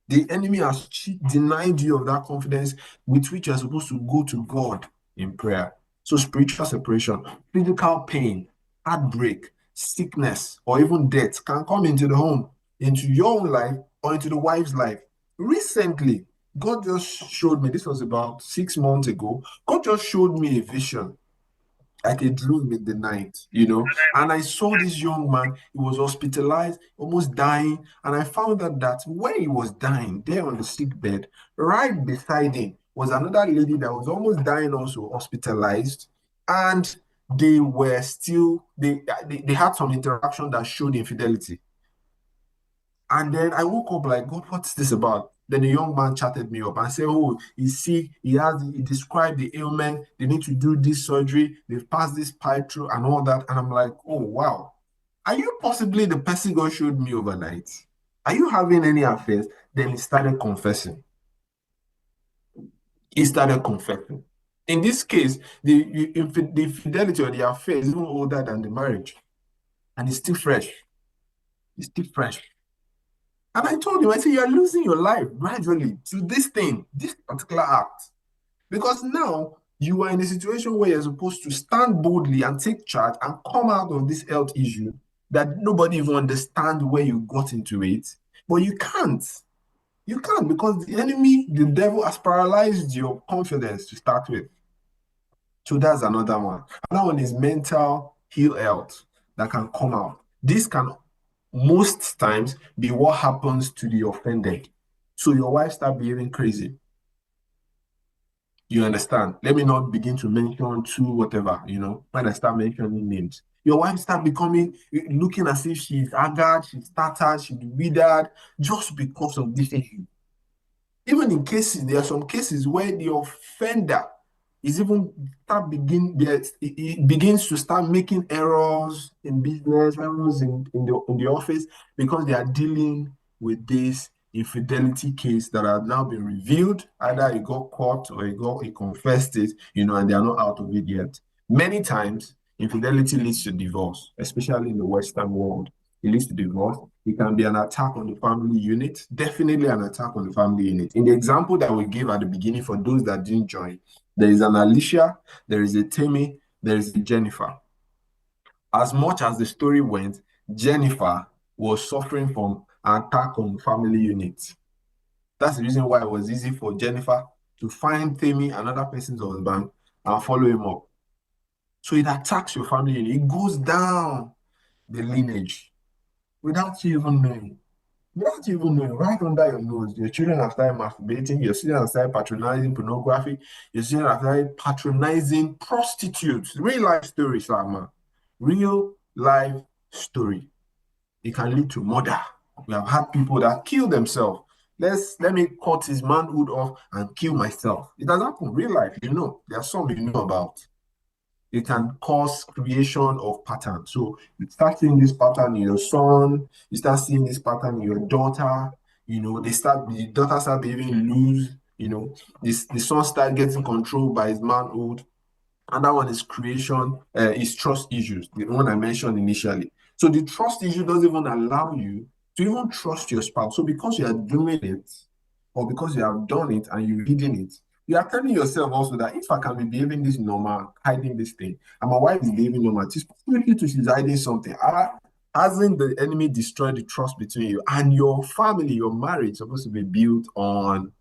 [SPEAKER 2] The enemy has denied you of that confidence with which you're supposed to go to God in prayer. So spiritual separation, physical pain, heartbreak, sickness, or even death can come into the home, into your own life, or into the wife's life. Recently, God just showed me, this was about 6 months ago, God just showed me a vision, like a dream in the night, and I saw this young man. He was hospitalized, almost dying, and I found out that when he was dying, there on the sick bed, right beside him was another lady that was almost dying, also hospitalized, and they were still, they had some interaction that showed infidelity. And then I woke up like, God, what's this about? Then the young man chatted me up and said, oh, he described the ailment. They need to do this surgery. They've passed this pipe through and all that. And I'm like, oh, wow. Are you possibly the person God showed me overnight? Are you having any affairs? Then he started confessing. In this case, the infidelity or the affair is even older than the marriage. And it's still fresh. It's still fresh. And I told him, I said, you are losing your life gradually to this thing, this particular act. Because now You are in a situation where you're supposed to stand boldly and take charge and come out of this health issue that nobody even understands where you got into it, but you can't. You can't, because the enemy, the devil, has paralyzed your confidence to start with. So that's another one. Another one is mental ill health that can come out. This can most times be what happens to the offended. So your wife start behaving crazy. You understand? Let me not begin to mention two whatever, when I start mentioning names. Your wife start looking as if she's haggard, she's tattered, she's withered, just because of this issue. Even in cases, there are some cases where the offender is even it begins to start making errors in business, errors in the office, because they are dealing with this infidelity case that have now been revealed. Either he got caught or he confessed it, and they are not out of it yet. Many times, infidelity leads to divorce, especially in the Western world. It leads to divorce. It can be an attack on the family unit, definitely an attack on the family unit. In the example that we gave at the beginning, for those that didn't join, there is an Alicia, there is a Tammy, there is a Jennifer. As much as the story went, Jennifer was suffering from an attack on family unit. That's the reason why it was easy for Jennifer to find Tammy, another person's husband, and follow him up. So it attacks your family unit. It goes down the lineage without you even knowing. Without you even knowing, right under your nose, your children have started masturbating, your children have started patronizing pornography, your children have started patronizing prostitutes. Real life story, Salma. Real life story. It can lead to murder. We have had people that kill themselves. Let me cut his manhood off and kill myself. It has happened. Real life, there are some you know about. It can cause creation of patterns. So you start seeing this pattern in your son, you start seeing this pattern in your daughter, the daughter start behaving loose, the son start getting controlled by his manhood. And that one is creation, is trust issues, the one I mentioned initially. So the trust issue doesn't even allow you to even trust your spouse. So because you are doing it, or because you have done it and you're hiding it, you are telling yourself also that if I can be behaving this normal, hiding this thing, and my wife is behaving normal, she's probably she's hiding something. Hasn't the enemy destroyed the trust between you? And your family, your marriage is supposed to be built on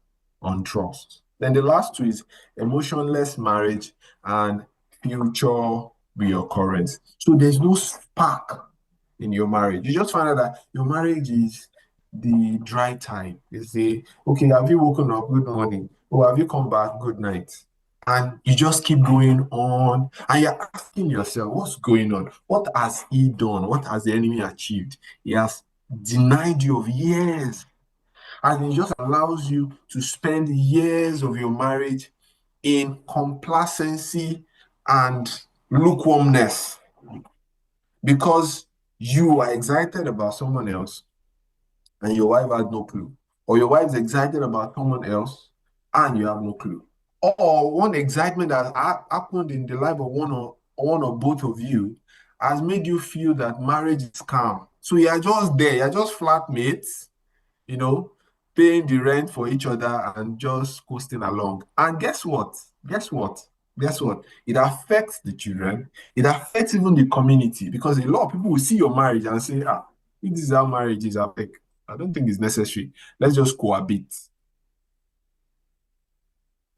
[SPEAKER 2] trust. Then the last two is emotionless marriage and future reoccurrence. So there's no spark in your marriage. You just find out that your marriage is the dry time. You say, okay, have you woken up? Good morning. Oh, have you come back? Good night. And you just keep going on, and you're asking yourself, what's going on? What has he done? What has the enemy achieved? He has denied you of years, and it just allows you to spend years of your marriage in complacency and lukewarmness because you are excited about someone else and your wife has no clue, or your wife's excited about someone else and you have no clue, or one excitement that happened in the life of one or both of you has made you feel that marriage is calm. So you're just there, you're just flatmates, paying the rent for each other and just coasting along. And guess what? It affects the children. It affects even the community, because a lot of people will see your marriage and say, if this is how marriage is, I don't think it's necessary. Let's just cohabit.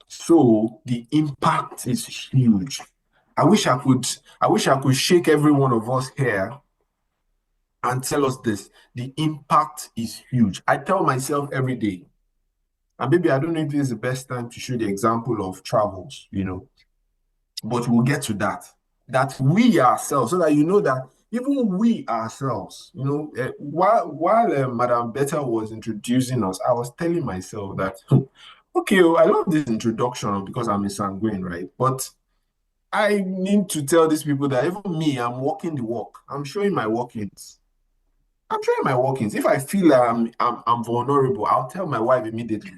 [SPEAKER 2] So the impact is huge. I wish I could shake every one of us here and tell us this. The impact is huge. I tell myself every day, and maybe I don't know if this is the best time to show the example of travels, but we'll get to that we ourselves, so that that even we ourselves, while Madam Betta was introducing us, I was telling myself that, okay, I love this introduction because I'm a sanguine, right? But I need to tell these people that even me, I'm walking the walk. I'm showing my walkings. If I feel I'm vulnerable, I'll tell my wife immediately.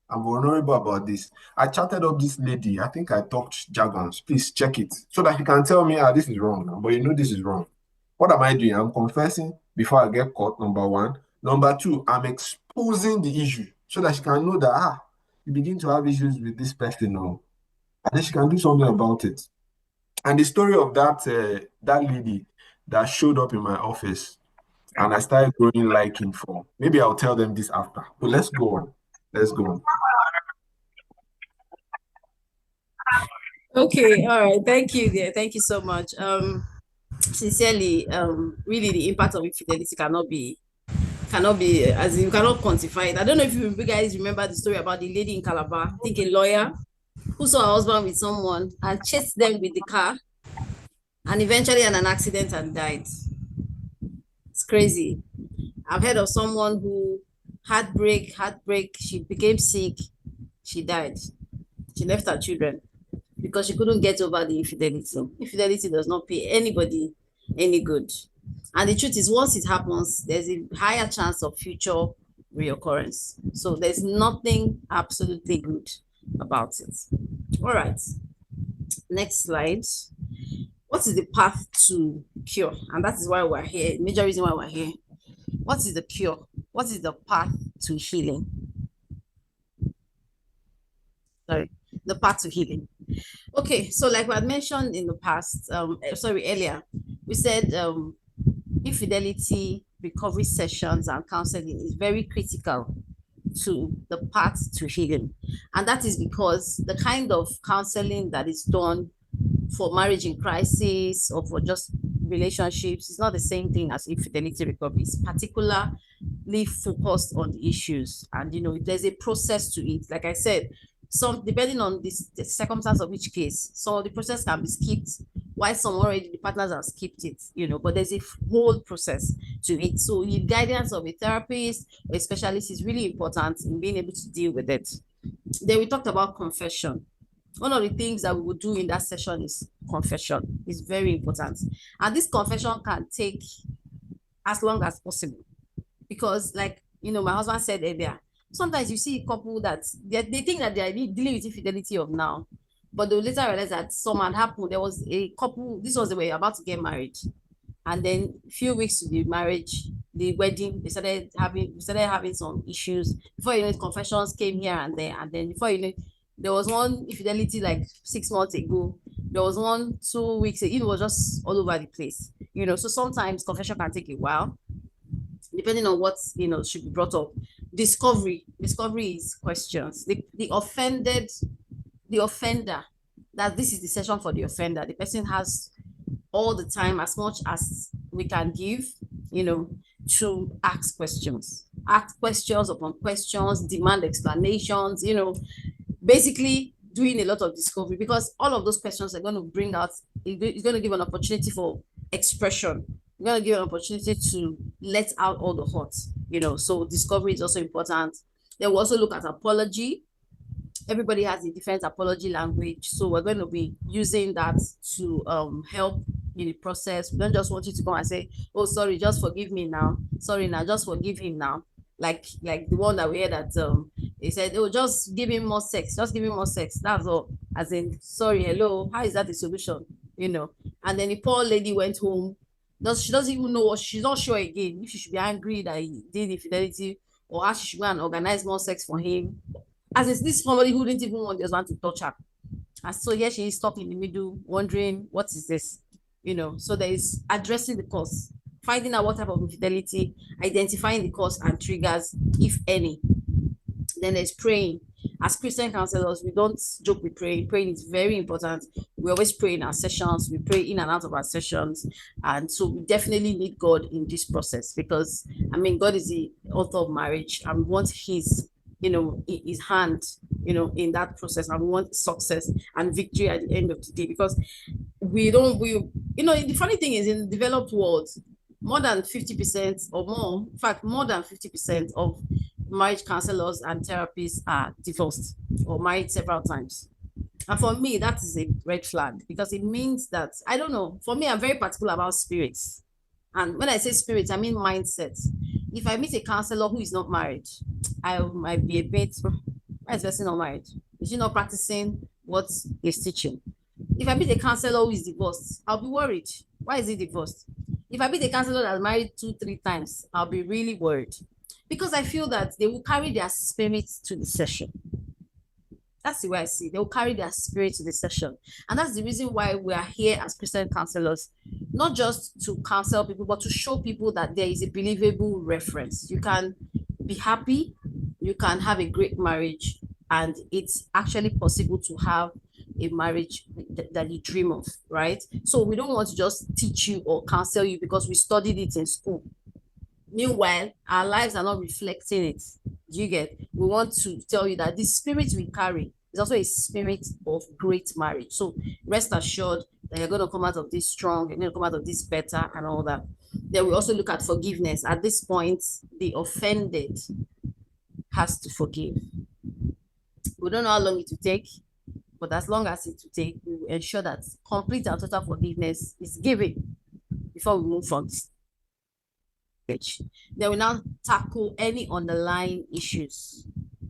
[SPEAKER 2] I'm vulnerable about this. I chatted up this lady. I think I talked jargons. Please check it so that you can tell me, this is wrong. But this is wrong. What am I doing? I'm confessing before I get caught, number one. Number two, I'm exposing the issue so that she can know that, you begin to have issues with this person. and then she can do something about it. And the story of that lady that showed up in my office and I started growing liking for, maybe I'll tell them this after. But let's go on. Let's go on.
[SPEAKER 3] Okay, all right. Thank you, dear. Thank you so much. Sincerely, really the impact of infidelity cannot be as in you cannot quantify it. I don't know if you guys remember the story about the lady in Calabar, I think a lawyer who saw her husband with someone and chased them with the car and eventually had an accident and died. It's crazy. I've heard of someone who heartbreak, she became sick, she died. She left her children because she couldn't get over the infidelity. Infidelity does not pay anybody any good. And the truth is, once it happens, there's a higher chance of future reoccurrence. So there's nothing absolutely good about it. All right. Next slide. What is the path to cure? And that is why we're here. Major reason why we're here. What is the cure? What is the path to healing? Sorry, the path to healing. Okay, so like we had mentioned in the past, earlier, we said infidelity recovery sessions and counseling is very critical to the path to healing. And that is because the kind of counseling that is done for marriage in crisis or for just relationships is not the same thing as infidelity recovery. It's particularly focused on the issues. And, there's a process to it. Like I said, some depending on the circumstance of each case, so the process can be skipped, while some already the partners have skipped it, but there's a whole process to it. So the guidance of a therapist or a specialist is really important in being able to deal with it. Then we talked about confession. One of the things that we would do in that session is confession. It's very important. And this confession can take as long as possible. Because like, my husband said earlier, sometimes you see a couple that they think that they are dealing with infidelity of now, but they'll later realize that some had happened. There was a couple, this was they were about to get married. And then a few weeks to the marriage, the wedding, they started having some issues. Before you know it, confessions came here and there. And then before you know it, there was one infidelity like 6 months ago. There was one 2 weeks ago. It was just all over the place. So sometimes confession can take a while, depending on what should be brought up. Discovery is questions. The offender, that this is the session for the offender. The person has all the time, as much as we can give, to ask questions upon questions, demand explanations, basically doing a lot of discovery, because all of those questions are going to bring out, it's going to give an opportunity for expression. We're going to give an opportunity to let out all the hurt, so discovery is also important. Then we'll also look at apology. Everybody has a different apology language, so we're going to be using that to help in the process. We don't just want you to come and say, oh, sorry, just forgive me now. Sorry, now just forgive him now. Like the one that we heard that he said, oh, just give him more sex. Just give him more sex. That's all. As in, sorry, hello, how is that the solution? And then the poor lady went home. She doesn't even know what, she's not sure again if she should be angry that he did infidelity or how she should go and organize more sex for him. As is this somebody who didn't even want the husband to touch her. And so here she is stuck in the middle, wondering, what is this? So there is addressing the cause, finding out what type of infidelity, identifying the cause and triggers, if any. Then there's praying. As Christian counselors, we don't joke with praying. Praying is very important. We always pray in our sessions. We pray in and out of our sessions. And so we definitely need God in this process, because, God is the author of marriage, and we want his hand, in that process, and we want success and victory at the end of the day, because the funny thing is, in the developed world, more than 50% or more, in fact, more than 50% of marriage counselors and therapists are divorced or married several times. And for me, that is a red flag, because it means that, I don't know, for me, I'm very particular about spirits. And when I say spirits, I mean mindset. If I meet a counselor who is not married, I might be a bit, why is this person not married? Is she not practicing what he's teaching? If I meet a counselor who is divorced, I'll be worried. Why is he divorced? If I meet a counselor that's married 2-3 times, I'll be really worried, because I feel that they will carry their spirits to the session. That's the way I see it. They'll carry their spirit to the session. And that's the reason why we are here as Christian counselors, not just to counsel people, but to show people that there is a believable reference. You can be happy, you can have a great marriage, and it's actually possible to have a marriage that you dream of, right? So we don't want to just teach you or counsel you because we studied it in school. Meanwhile, our lives are not reflecting it. Do you get? We want to tell you that the spirit we carry is also a spirit of great marriage. So rest assured that you're going to come out of this strong, you're going to come out of this better, and all that. Then we also look at forgiveness. At this point, the offended has to forgive. We don't know how long it will take, but as long as it will take, we will ensure that complete and total forgiveness is given before we move from this. Then we now tackle any underlying issues.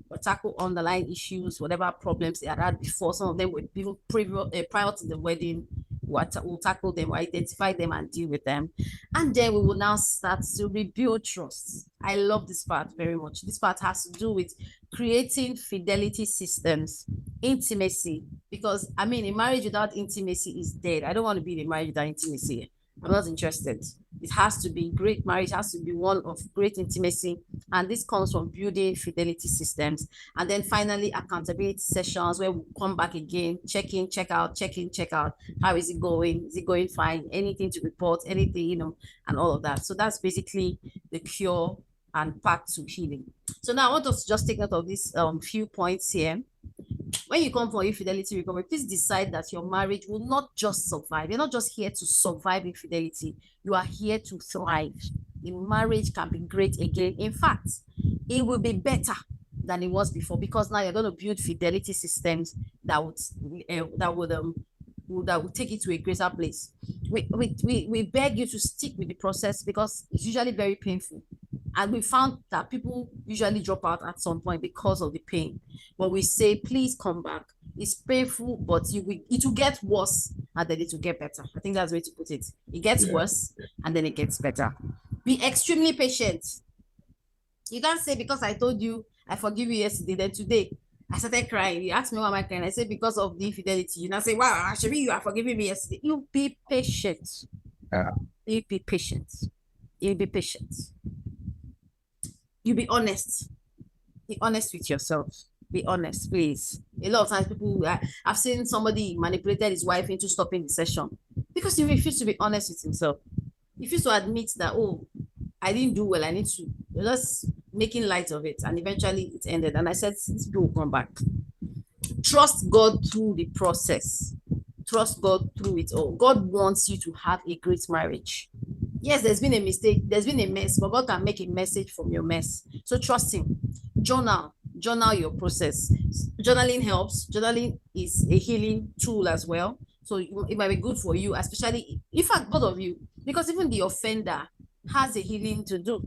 [SPEAKER 3] Or tackle underlying issues, whatever problems they had before. Some of them were even prior to the wedding. We'll tackle them, we'll identify them and deal with them. And then we will now start to rebuild trust. I love this part very much. This part has to do with creating fidelity systems, intimacy. Because, I mean, a marriage without intimacy is dead. I don't want to be in a marriage without intimacy. I'm not interested. It has to be great marriage, has to be one of great intimacy. And this comes from building fidelity systems. And then finally, accountability sessions where we come back again, check in, check out, check in, check out. How is it going? Is it going fine? Anything to report, anything, and all of that. So that's basically the cure and path to healing. So now I want us to just take note of these few points here. When you come for infidelity recovery, please decide that your marriage will not just survive. You're not just here to survive infidelity. You are here to thrive. The marriage can be great again. In fact, it will be better than it was before because now you're going to build fidelity systems that would take it to a greater place. We beg you to stick with the process because it's usually very painful. And we found that people usually drop out at some point because of the pain. But we say, please come back. It's painful, but it will get worse and then it will get better. I think that's the way to put it. It gets worse and then it gets better. Be extremely patient. You can't say because I told you I forgive you yesterday, then today I started crying. You asked me why am I crying? I said because of the infidelity. You now say, wow, actually you are forgiving me yesterday. You be patient. You be patient. You be patient. You be honest. Be honest with yourself. Be honest, please. A lot of times people, I've seen somebody manipulated his wife into stopping the session because he refused to be honest with himself. He refused to admit that, oh, I didn't do well. I need to. You're just making light of it. And eventually it ended. And I said, these people will come back. Trust God through the process. Trust God through it all. God wants you to have a great marriage. Yes, there's been a mistake, there's been a mess, but God can make a message from your mess. So trust him. Journal your process. Journaling helps. Journaling is a healing tool as well. So it might be good for you, especially, in fact, both of you, because even the offender has a healing to do.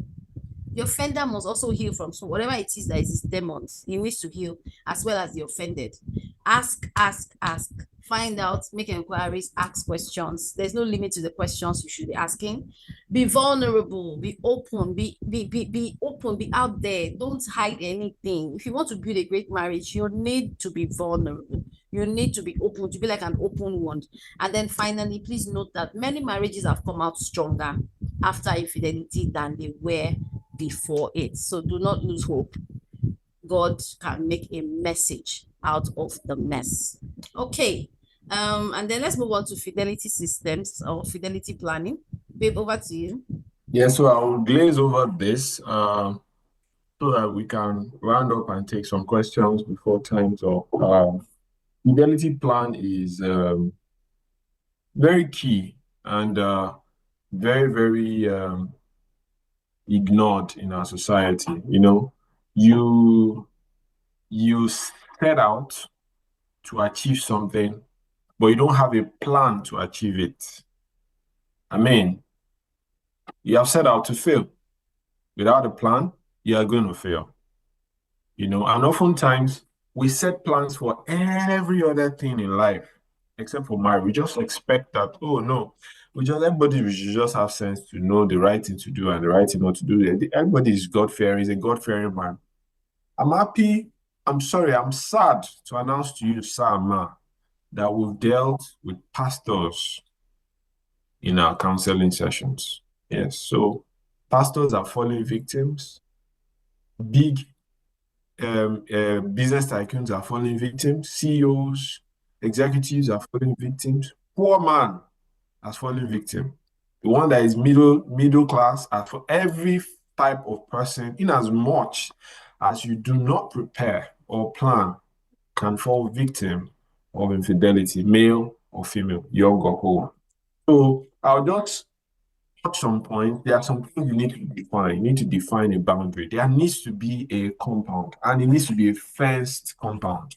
[SPEAKER 3] The offender must also heal from whatever it is that is his demons. He needs to heal as well as the offended. Ask. Find out, make inquiries, ask questions. There's no limit to the questions you should be asking. Be vulnerable, be open, be open, be out there. Don't hide anything. If you want to build a great marriage, you need to be vulnerable. You need to be open, to be like an open wound. And then finally, please note that many marriages have come out stronger after infidelity than they were before it. So do not lose hope. God can make a message out of the mess. Okay. And then let's move on to fidelity systems or fidelity planning. Babe, over to you.
[SPEAKER 2] Yeah, so I'll glaze over this so that we can round up and take some questions before time's up. Fidelity plan is very key and very, very ignored in our society. You set out to achieve something, but you don't have a plan to achieve it. I mean, you have set out to fail. Without a plan, you are going to fail. And oftentimes we set plans for every other thing in life, except for marriage. We just expect that, oh no, we should just have sense to know the right thing to do and the right thing not to do. Everybody is God-fearing, is a God-fearing man. I'm I'm sorry, I'm sad to announce to you, sir, ma, that we've dealt with pastors in our counseling sessions. Yes, so pastors are falling victims. Big business tycoons are falling victims. CEOs, executives are falling victims. Poor man has fallen victim. The one that is middle class, as for every type of person, in as much as you do not prepare or plan, can fall victim of infidelity, male or female, young or old. So I'll just touch some point. There are some things you need to define. You need to define a boundary. There needs to be a compound, and it needs to be a fenced compound.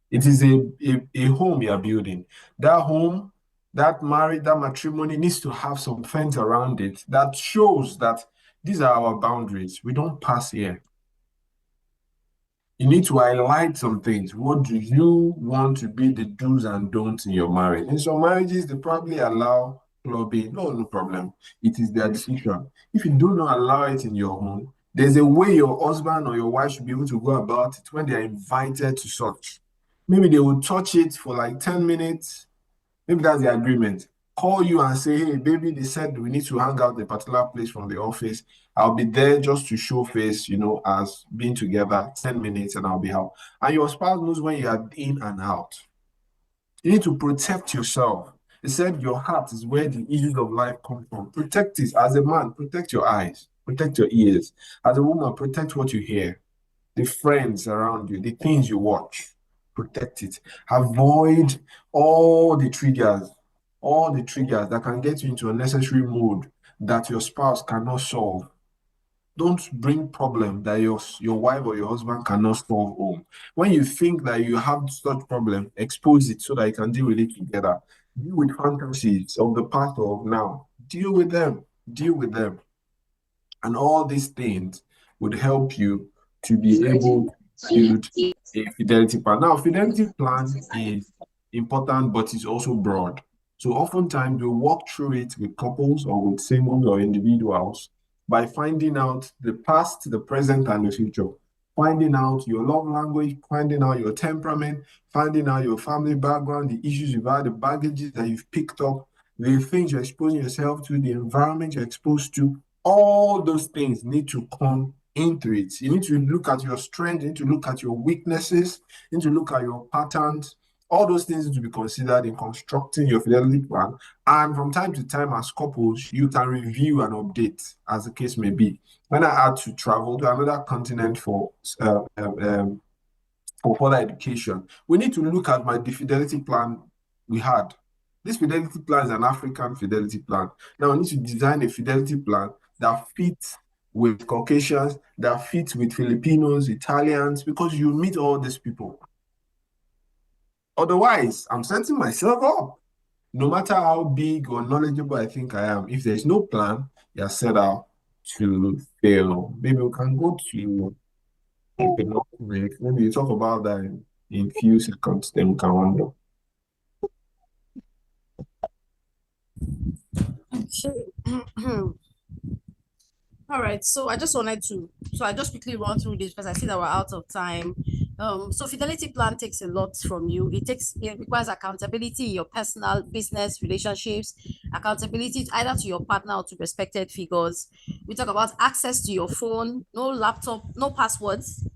[SPEAKER 2] It is a home you're building. That home, that marriage, that matrimony needs to have some fence around it that shows that these are our boundaries. We don't pass here. You need to highlight some things. What do you want to be the do's and don'ts in your marriage? In some marriages, they probably allow clubbing. No problem. It is their decision. If you do not allow it in your home, there's a way your husband or your wife should be able to go about it when they are invited to such. Maybe they will touch it for like 10 minutes. Maybe that's the agreement. Call you and say, hey, baby, they said we need to hang out a particular place from the office. I'll be there just to show face, as being together 10 minutes and I'll be out. And your spouse knows when you are in and out. You need to protect yourself. They said your heart is where the issues of life come from. Protect it. As a man, protect your eyes, protect your ears. As a woman, protect what you hear, the friends around you, the things you watch. Protect it. Avoid all the triggers that can get you into unnecessary mood that your spouse cannot solve. Don't bring problem that your wife or your husband cannot solve home. When you think that you have such problem, expose it so that you can deal with it together. Deal with fantasies of the past or of now. Deal with them. And all these things would help you to be able to build a fidelity plan. Now, fidelity plan is important, but it's also broad. So oftentimes we walk through it with couples or with singles or individuals by finding out the past, the present, and the future. Finding out your love language, finding out your temperament, finding out your family background, the issues you've had, the baggages that you've picked up, the things you're exposing yourself to, the environment you're exposed to. All those things need to come into it. You need to look at your strength, you need to look at your weaknesses, you need to look at your patterns. All those things need to be considered in constructing your fidelity plan. And from time to time, as couples, you can review and update as the case may be. When I had to travel to another continent for further education, we need to look at the fidelity plan we had. This fidelity plan is an African fidelity plan. Now we need to design a fidelity plan that fits with Caucasians, that fits with Filipinos, Italians, because you meet all these people. Otherwise, I'm setting myself up. No matter how big or knowledgeable I think I am, if there's no plan, you're set out to fail. Maybe we can go to maybe you talk about that in few seconds, then we can wonder.
[SPEAKER 3] All right, so I just quickly run through this because I see that we're out of time. So fidelity plan takes a lot from you. It requires accountability in your personal business relationships, accountability either to your partner or to respected figures. We talk about access to your phone, no laptop, no passwords,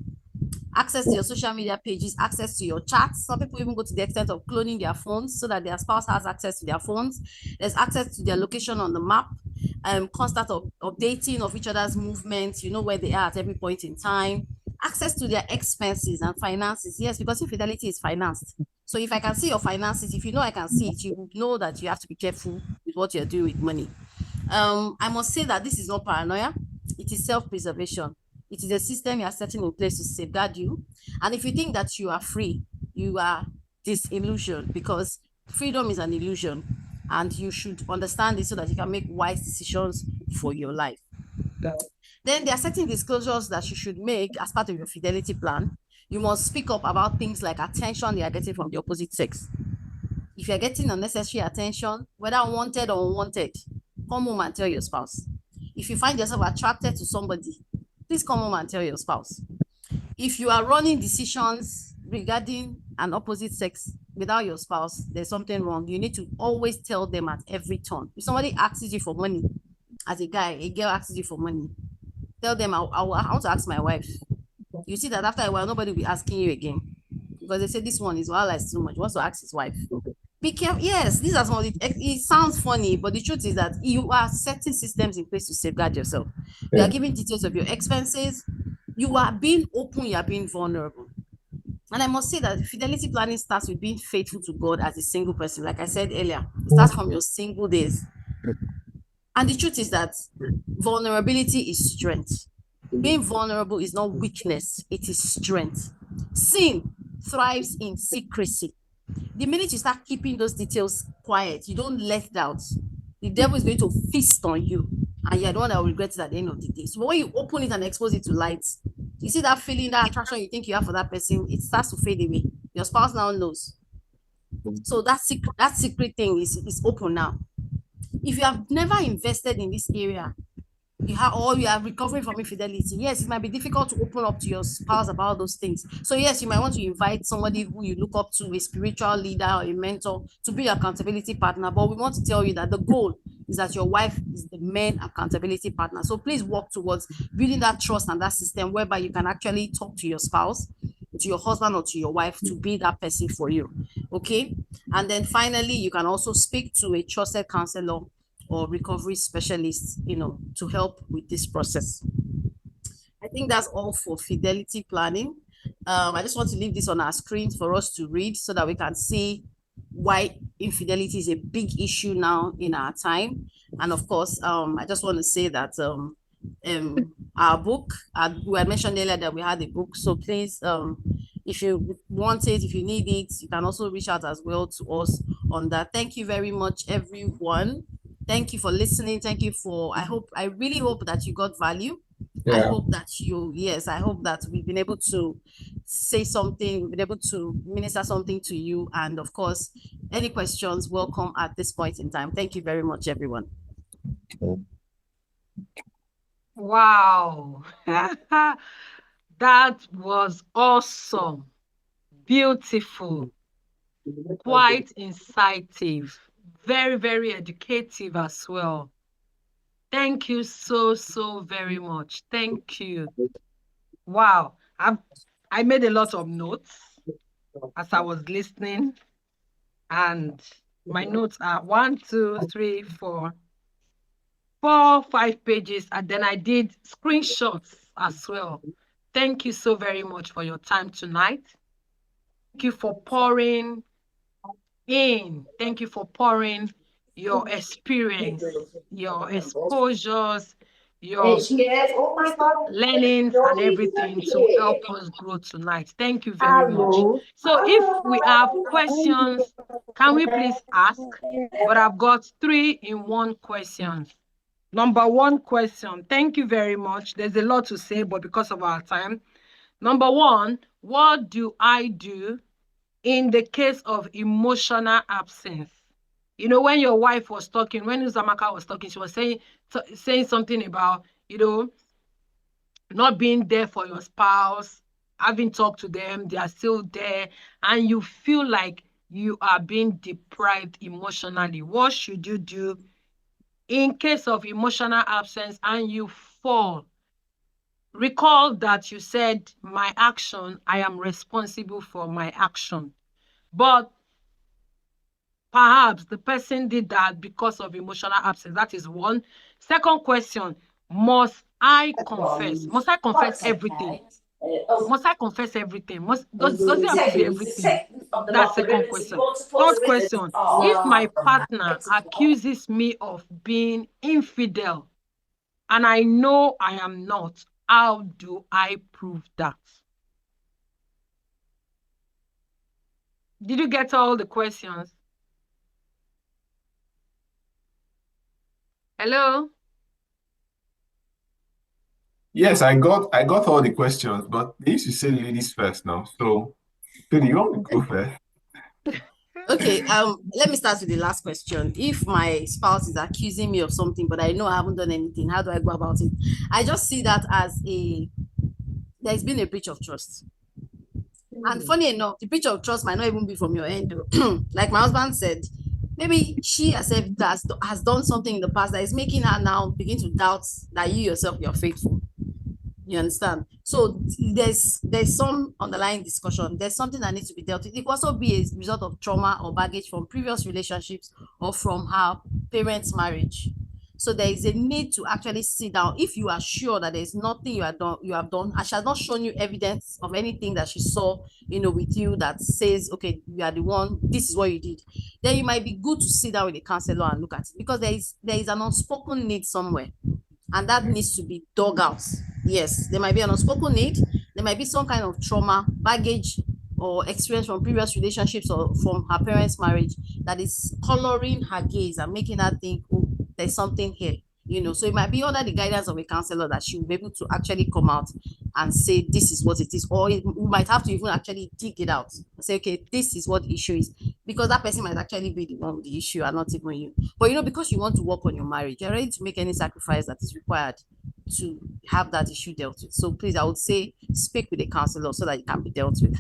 [SPEAKER 3] access to your social media pages, access to your chats. Some people even go to the extent of cloning their phones so that their spouse has access to their phones. There's access to their location on the map, constant updating of each other's movements. You know where they are at every point in time. Access to their expenses and finances. Yes, because infidelity is financed. So if I can see your finances, if you know I can see it, you know that you have to be careful with what you're doing with money. I must say that this is not paranoia. It is self-preservation. It is a system you are setting in place to safeguard you. And if you think that you are free, you are this illusion, because freedom is an illusion. And you should understand this so that you can make wise decisions for your life. Then there are certain disclosures that you should make as part of your fidelity plan. You must speak up about things like attention you are getting from the opposite sex. If you're getting unnecessary attention, whether wanted or unwanted, come home and tell your spouse. If you find yourself attracted to somebody, please come home and tell your spouse. if you are running decisions regarding an opposite sex without your spouse, there's something wrong. You need to always tell them at every turn. If somebody asks you for money, as a guy, a girl asks you for money, tell them, I want to ask my wife. You see that after a while, nobody will be asking you again, because they say this one is too much. He wants to ask his wife. Be careful. Yes, these are some of it sounds funny, but the truth is that you are setting systems in place to safeguard yourself. You are giving details of your expenses. You are being open. You are being vulnerable. And I must say that fidelity planning starts with being faithful to God as a single person. Like I said earlier, it starts from your single days. And the truth is that vulnerability is strength. Being vulnerable is not weakness, it is strength. Sin thrives in secrecy. The minute you start keeping those details quiet, you don't let out, the devil is going to feast on you, and you're the one that will regret it at the end of the day. So when you open it and expose it to light, you see that feeling, that attraction you think you have for that person, it starts to fade away. Your spouse now knows. So that secret thing is open now. If you have never invested in this area, you are recovering from infidelity, yes, it might be difficult to open up to your spouse about those things. So yes, you might want to invite somebody who you look up to, a spiritual leader or a mentor, to be your accountability partner. But we want to tell you that the goal is that your wife is the main accountability partner. So please work towards building that trust and that system whereby you can actually talk to your spouse, to your husband or to your wife, to be that person for you. Okay. And then finally, you can also speak to a trusted counselor or recovery specialists, to help with this process. I think that's all for fidelity planning. I just want to leave this on our screens for us to read so that we can see why infidelity is a big issue now in our time. And of course, I just want to say that our book, we had mentioned earlier that we had a book. So please, if you want it, if you need it, you can also reach out as well to us on that. Thank you very much, everyone. Thank you for listening. Thank you I really hope that you got value. Yeah. I hope that we've been able to say something, we've been able to minister something to you. And of course, any questions, welcome at this point in time. Thank you very much, everyone.
[SPEAKER 1] Wow. That was awesome. Beautiful. Quite incisive. Very, very educative as well. Thank you so very much. Thank you. Wow. I made a lot of notes as I was listening, and my notes are 1, 2, 3, 4, 5 pages, and then I did screenshots as well. Thank you so very much for your time tonight. Thank you for pouring in. Thank you for pouring your experience, your exposures, your learnings and everything to help us grow tonight. Thank you very much. So if we have questions, can we please ask? But I've got 3-in-1 questions. Number 1 question. Thank you very much. There's a lot to say, but because of our time. Number 1, what do I do in the case of emotional absence? When your wife was talking, when Uzamaka was talking, she was saying something about, not being there for your spouse, having talked to them, they are still there, and you feel like you are being deprived emotionally. What should you do in case of emotional absence and you fall? Recall that you said, my action, I am responsible for my action. But perhaps the person did that because of emotional absence. That is one. Second question, must I confess? Must I confess everything? Must I confess everything? Does it have to be everything? That's second question. Third question, if my partner accuses me of being infidel and I know I am not, how do I prove that? Did you get all the questions? Hello?
[SPEAKER 2] Yes, I got all the questions, but they used to say ladies first now. So, Penny, you want to go first?
[SPEAKER 3] Okay, let me start with the last question. If my spouse is accusing me of something, but I know I haven't done anything, how do I go about it? I just see that as there's been a breach of trust. And funny enough, the breach of trust might not even be from your end. Like my husband said, maybe she herself has done something in the past that is making her now begin to doubt that you yourself, you're faithful. You understand? So there's some underlying discussion. There's something that needs to be dealt with. It could also be a result of trauma or baggage from previous relationships or from her parents' marriage. So there is a need to actually sit down. If you are sure that there's nothing you have done, and she has not shown you evidence of anything that she saw, with you that says, okay, you are the one, this is what you did, then you might be good to sit down with a counselor and look at it, because there is an unspoken need somewhere, and that needs to be dug out. Yes, there might be an unspoken need. There might be some kind of trauma, baggage, or experience from previous relationships or from her parents' marriage that is coloring her gaze and making her think, oh, there's something here. So it might be under the guidance of a counselor that she will be able to actually come out and say, this is what it is. Or we might have to even actually dig it out and say, okay, this is what the issue is. Because that person might actually be the one with the issue and not even you. But because you want to work on your marriage, you're ready to make any sacrifice that is required to have that issue dealt with. So please, I would say, speak with a counselor so that it can be dealt with.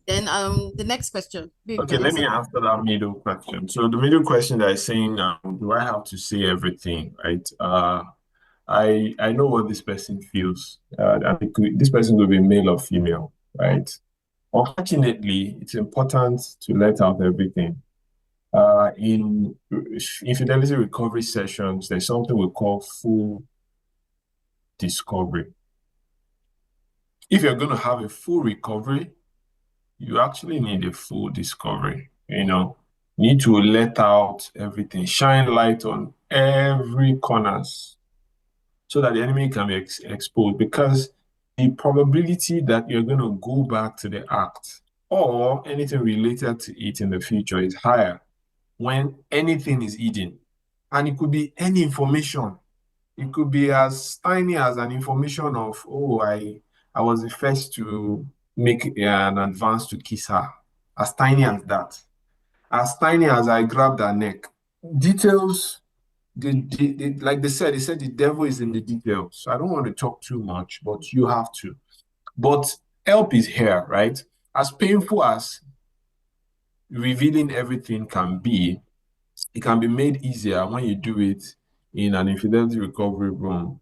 [SPEAKER 3] Then the next question.
[SPEAKER 2] Okay, let me answer that middle question. So the middle question that is saying, do I have to say everything, right? I know what this person feels. This person will be male or female, right? Unfortunately, it's important to let out everything. In infidelity recovery sessions, there's something we call full discovery. If you're going to have a full recovery, you actually need a full discovery. You need to let out everything, shine light on every corners so that the enemy can be exposed, because the probability that you're going to go back to the act or anything related to it in the future is higher when anything is hidden. And it could be any information. It could be as tiny as an information of, oh, I was the first to make an advance to kiss her. As tiny as that. As tiny as I grabbed her neck. Details, like they said the devil is in the details. So I don't want to talk too much, but you have to. But help is here, right? As painful as revealing everything can be, it can be made easier when you do it in an infidelity recovery room.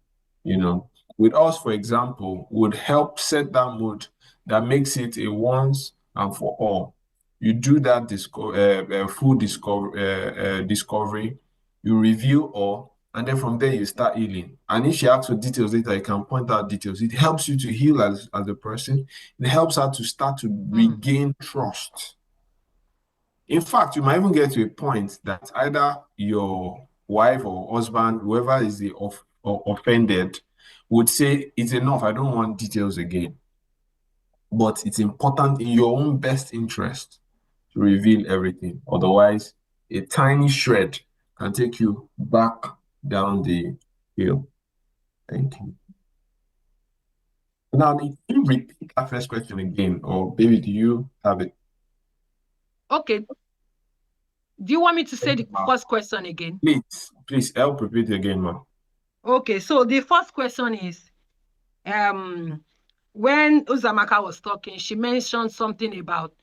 [SPEAKER 2] With us, for example, would help set that mood that makes it a once and for all. You do that full discovery, you review all, and then from there you start healing. And if she asks for details later, you can point out details. It helps you to heal as a person. It helps her to start to regain trust. In fact, you might even get to a point that either your wife or husband, whoever is the offended, would say, it's enough, I don't want details again. But it's important in your own best interest to reveal everything. Otherwise, a tiny shred can take you back down the hill. Thank you. Now, can you repeat that first question again? Or baby, do you have it?
[SPEAKER 1] Okay. Do you want me to say the first question again?
[SPEAKER 2] Please help repeat it again, ma'am.
[SPEAKER 1] Okay, so the first question is, when Uzamaka was talking, she mentioned something about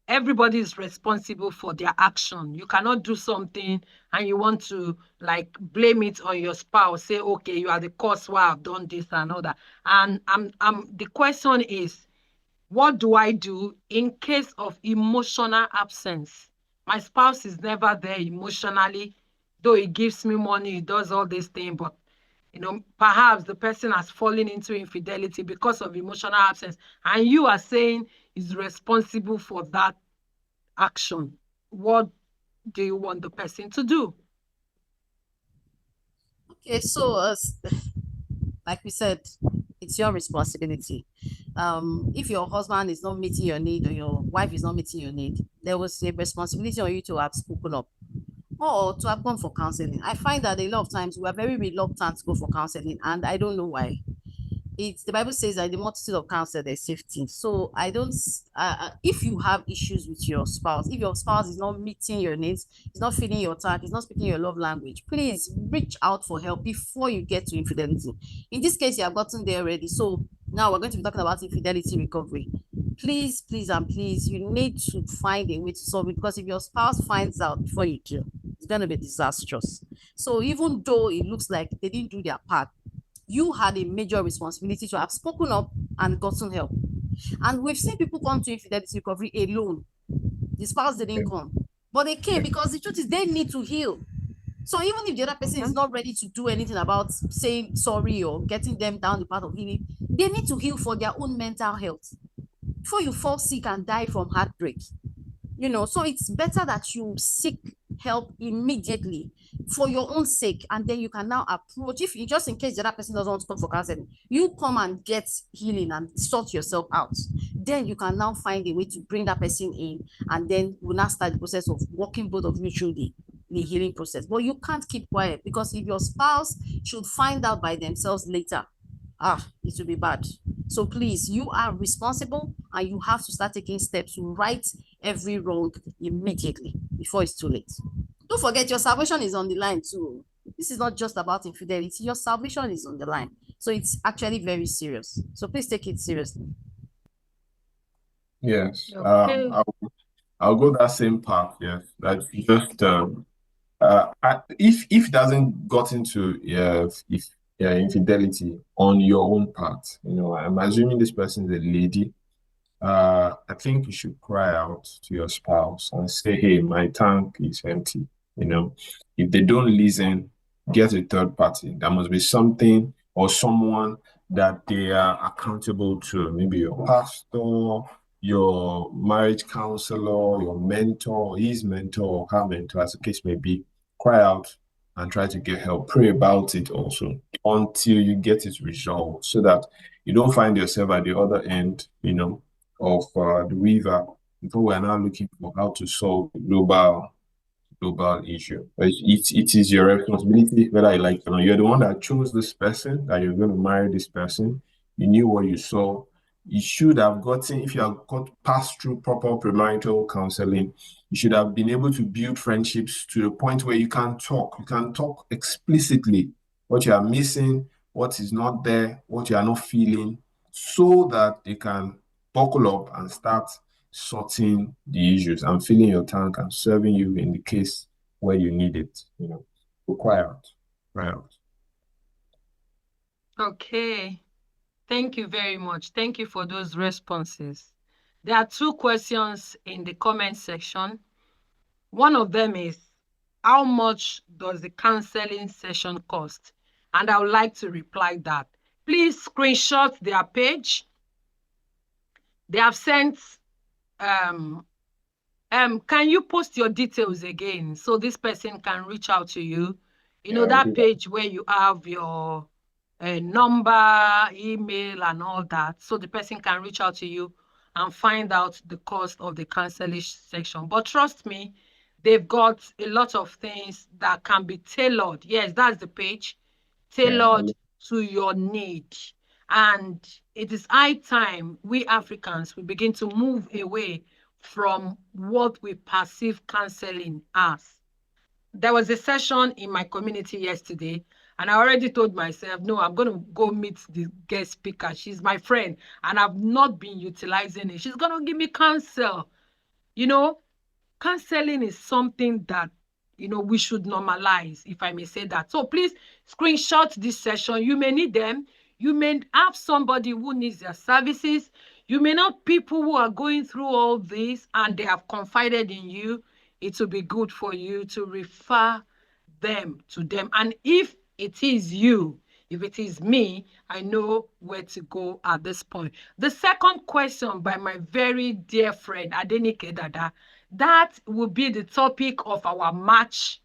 [SPEAKER 1] everybody is responsible for their action. You cannot do something and you want to blame it on your spouse, say, okay, you are the cause why I've done this and all that. And the question is, what do I do in case of emotional absence? My spouse is never there emotionally, though he gives me money, he does all these things, but perhaps the person has fallen into infidelity because of emotional absence, and you are saying is responsible for that action. What do you want the person to do?
[SPEAKER 3] Okay, so like we said, it's your responsibility. If your husband is not meeting your need or your wife is not meeting your need, there was a responsibility on you to have spoken up or to have gone for counseling. I find that a lot of times we are very reluctant to go for counseling, and I don't know why. it's the Bible says that in the multitude of counsel there's safety. So I don't. If you have issues with your spouse, if your spouse is not meeting your needs, is not feeding your tank, is not speaking your love language, please reach out for help before you get to infidelity. In this case, you have gotten there already. So now we're going to be talking about infidelity recovery. Please, please, and please, you need to find a way to solve it, because if your spouse finds out before you do, it's going to be disastrous. So even though it looks like they didn't do their part, you had a major responsibility to have spoken up and gotten help. And we've seen people come to infidelity recovery alone. The spouse didn't come, but they came because the truth is they need to heal. So even if the other person is not ready to do anything about saying sorry or getting them down the path of healing, they need to heal for their own mental health before you fall sick and die from heartbreak. So it's better that you seek help immediately for your own sake, and then you can now approach, if you just in case the other person doesn't want to come for counseling, you come and get healing and sort yourself out. Then you can now find a way to bring that person in, and then we'll now start the process of walking both of you through the healing process. But you can't keep quiet, because if your spouse should find out by themselves later, it will be bad. So please, you are responsible, and you have to start taking steps to right every wrong immediately before it's too late. Don't forget, your salvation is on the line too. This is not just about infidelity. Your salvation is on the line. So it's actually very serious. So please take it seriously.
[SPEAKER 2] Yes.
[SPEAKER 1] Okay.
[SPEAKER 2] I'll go that same path. Yes. That just if it doesn't got into infidelity on your own part, I'm assuming this person is a lady. I think you should cry out to your spouse and say, "Hey, my tank is empty." If they don't listen, get a third party. There must be something or someone that they are accountable to. Maybe your pastor, your marriage counselor, your mentor, his mentor, or her mentor, as the case may be. Cry out and try to get help. Pray about it also until you get it resolved, so that you don't find yourself at the other end, of the river, before we're now looking for how to solve the global issue. But it is your responsibility, whether you like it or not. You're the one that chose this person, that you're going to marry this person. You knew what you saw. You should have gotten, if you have passed through proper premarital counseling, you should have been able to build friendships to the point where you can talk. You can talk explicitly what you are missing, what is not there, what you are not feeling, so that they can buckle up and start sorting the issues and filling your tank and serving you in the case where you need it. Cry out.
[SPEAKER 1] Okay. Thank you very much. Thank you for those responses. There are 2 questions in the comment section. One of them is, how much does the counseling session cost? And I would like to reply that. Please screenshot their page. They have sent, can you post your details again so this person can reach out to you? That page where you have your number, email, and all that, so the person can reach out to you and find out the cost of the counseling section. But trust me, they've got a lot of things that can be tailored. Yes, that's the page, tailored to your need. And it is high time we Africans, we begin to move away from what we perceive counseling as. There was a session in my community yesterday, and I already told myself, no, I'm going to go meet the guest speaker. She's my friend, and I've not been utilizing it. She's going to give me counsel. Counseling is something that, we should normalize, if I may say that. So please screenshot this session. You may need them. You may have somebody who needs their services. You may not people who are going through all this and they have confided in you. It will be good for you to refer them to them. And if it is you, if it is me, I know where to go at this point. The second question by my very dear friend, Adenike Dada, that will be the topic of our March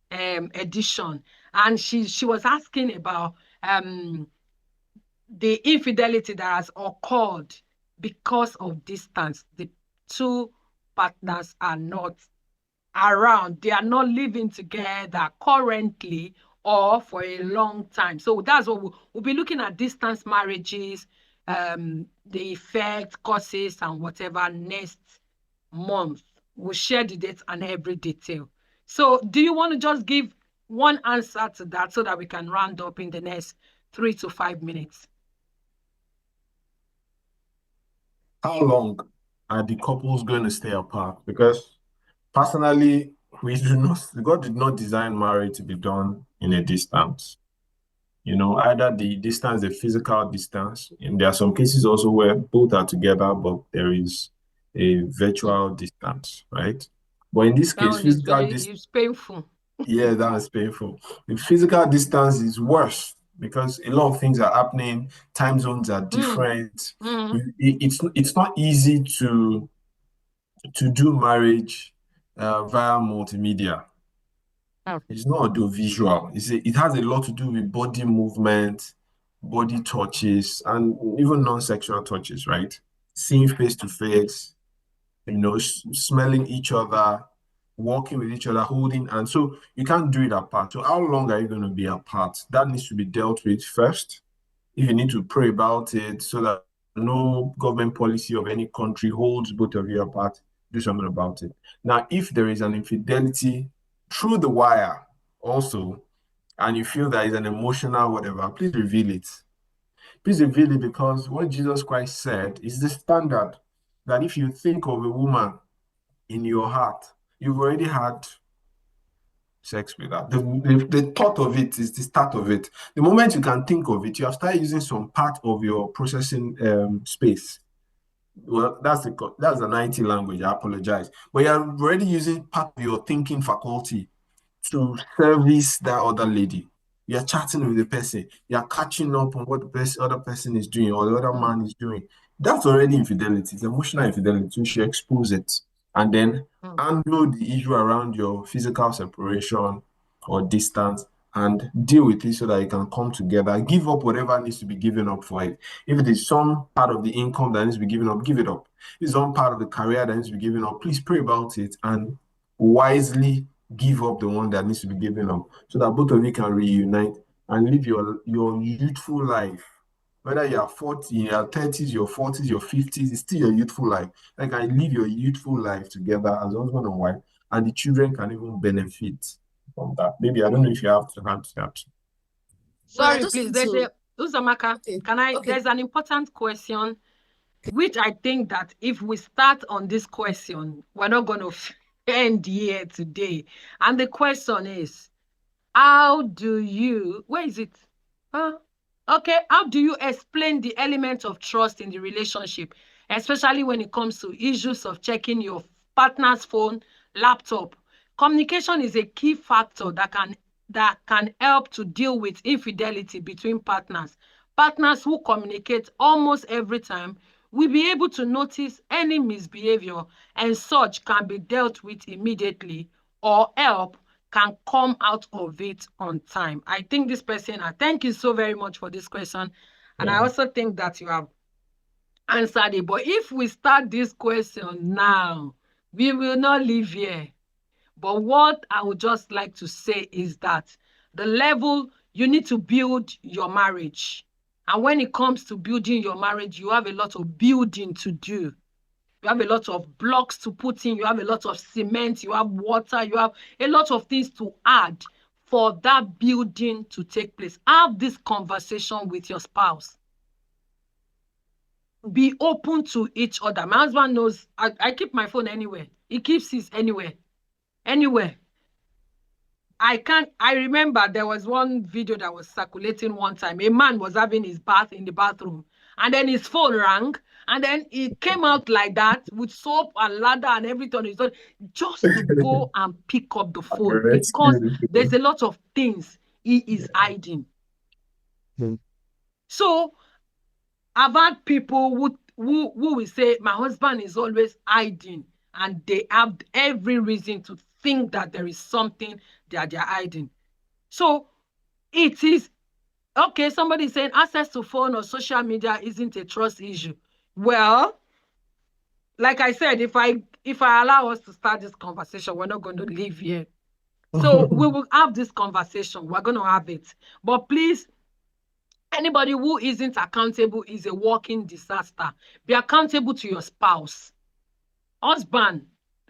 [SPEAKER 1] edition. And she was asking about the infidelity that has occurred because of distance. The 2 partners are not around. They are not living together currently, or for a long time. So that's what we'll be looking at: distance marriages, the effect, causes, and whatever next month. We'll share the dates and every detail. So do you want to just give one answer to that so that we can round up in the next 3 to 5 minutes?
[SPEAKER 2] How long are the couples going to stay apart? Because personally, God did not design marriage to be done in a distance. Either the distance, the physical distance, and there are some cases also where both are together, but there is a virtual distance, right? But in this
[SPEAKER 1] That
[SPEAKER 2] case,
[SPEAKER 1] one is it's painful.
[SPEAKER 2] yeah, that's painful. The physical distance is worse because a lot of things are happening, time zones are different. It's not easy to do marriage via multimedia. It's not audiovisual. It has a lot to do with body movement, body touches, and even non-sexual touches, right? Seeing face to face, smelling each other, walking with each other, holding, and so you can't do it apart. So how long are you going to be apart? That needs to be dealt with first. If you need to pray about it so that no government policy of any country holds both of you apart, do something about it. Now, if there is an infidelity through the wire also, and you feel that is an emotional whatever, please reveal it. Please reveal it, because what Jesus Christ said is the standard, that if you think of a woman in your heart, you've already had sex with her. The thought of it is the start of it. The moment you can think of it, you have started using some part of your processing space. Well, that's an IT language. I apologize, but you're already using part of your thinking faculty to service that other lady. You're chatting with the person, you're catching up on what the other person is doing or the other man is doing. That's already infidelity. It's emotional infidelity. So you should expose it and then handle the issue around your physical separation or distance and deal with it so that you can come together. Give up whatever needs to be given up for it. If it is some part of the income that needs to be given up, give it up. If it's some part of the career that needs to be given up, please pray about it and wisely give up the one that needs to be given up so that both of you can reunite and live your youthful life. Whether you are 40, in your 30s, your 40s, your 50s, it's still your youthful life. Like, I live your youthful life together as husband and wife, and the children can even benefit from that. Maybe, I don't know if you have to answer that.
[SPEAKER 1] Sorry, please. Uzamaka,
[SPEAKER 3] Okay.
[SPEAKER 1] There's an important question, which I think that if we start on this question, we're not going to end here today. And the question is, how do you, where is it? Okay, how do you explain the element of trust in the relationship, especially when it comes to issues of checking your partner's phone, laptop? Communication is a key factor that can help to deal with infidelity between partners. Partners who communicate almost every time will be able to notice any misbehavior, and such can be dealt with immediately, or help can come out of it on time. I think this person, thank you so very much for this question. And I also think that you have answered it. But if we start this question now, we will not live here. But what I would just like to say is that the level you need to build your marriage. And when it comes to building your marriage, you have a lot of building to do. You have a lot of blocks to put in. You have a lot of cement. You have water. You have a lot of things to add for that building to take place. Have this conversation with your spouse. Be open to each other. My husband knows I keep my phone anywhere. He keeps his anywhere. Anywhere. I remember there was one video that was circulating one time. A man was having his bath in the bathroom, and then his phone rang, and then he came out like that with soap and ladder and everything on his own, just to go and pick up the phone, because there's a lot of things he is hiding. So I've had people who will say, my husband is always hiding, and they have every reason to think that there is something that they're hiding. So it is okay. Somebody saying access to phone or social media isn't a trust issue. Well, like I said, if I allow us to start this conversation, we're not going to leave here. So we will have this conversation. We're going to have it. But please, anybody who isn't accountable is a walking disaster. Be accountable to your spouse. Husband,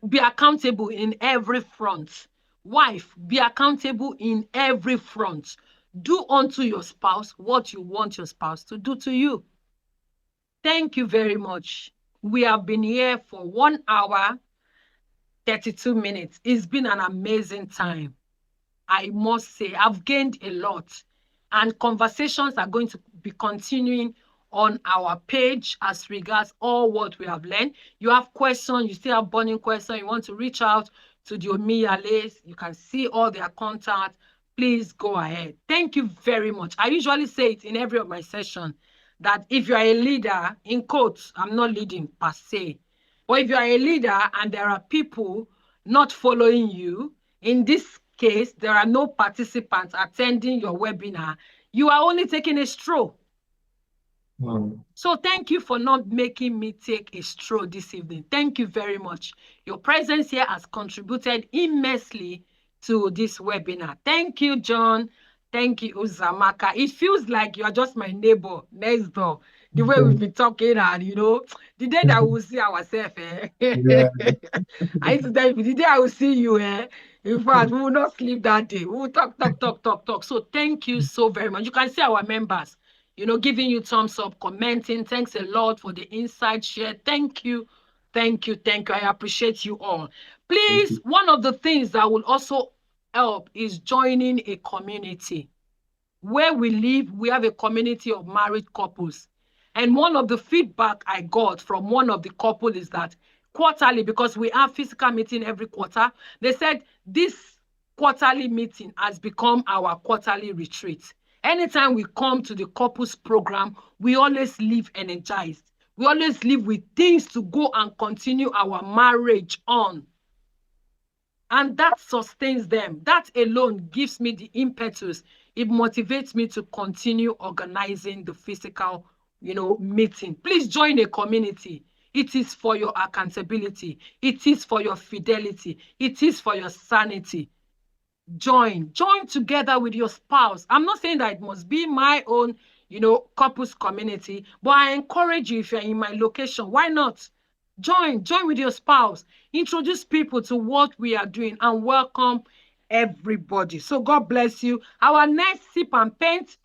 [SPEAKER 1] be accountable in every front. Wife, be accountable in every front. Do unto your spouse what you want your spouse to do to you. Thank you very much. We have been here for 1 hour, 32 minutes. It's been an amazing time. I must say, I've gained a lot. And conversations are going to be continuing on our page as regards all what we have learned. You have questions, you still have burning questions, you want to reach out to the Omiyales, you can see all their contact. Please go ahead. Thank you very much. I usually say it in every of my sessions that if you are a leader, in quotes, I'm not leading per se, but if you are a leader and there are people not following you, in this case, there are no participants attending your webinar, you are only taking a stroll. So thank you for not making me take a stroll this evening. Thank you very much. Your presence here has contributed immensely to this webinar. Thank you, John. Thank you, Uzamaka. It feels like you are just my neighbor next door. The way we've been talking, and the day that we'll see ourselves,
[SPEAKER 2] Yeah.
[SPEAKER 1] I used to tell you, the day I will see you, in fact, we will not sleep that day. We will talk. So thank you so very much. You can see our members, giving you thumbs up, commenting. Thanks a lot for the inside share. Thank you. I appreciate you all. Please, one of the things that will also help is joining a community. Where we live, we have a community of married couples. And one of the feedback I got from one of the couples is that quarterly, because we have physical meeting every quarter, they said this quarterly meeting has become our quarterly retreat. Anytime we come to the couples program, we always leave energized. We always leave with things to go and continue our marriage on. And that sustains them. That alone gives me the impetus. It motivates me to continue organizing the physical, meeting. Please join a community. It is for your accountability. It is for your fidelity. It is for your sanity. Join together with your spouse. I'm not saying that it must be my own, couples community, but I encourage you, if you're in my location, why not? Join with your spouse. Introduce people to what we are doing and welcome everybody. So God bless you. Our next Sip and Paint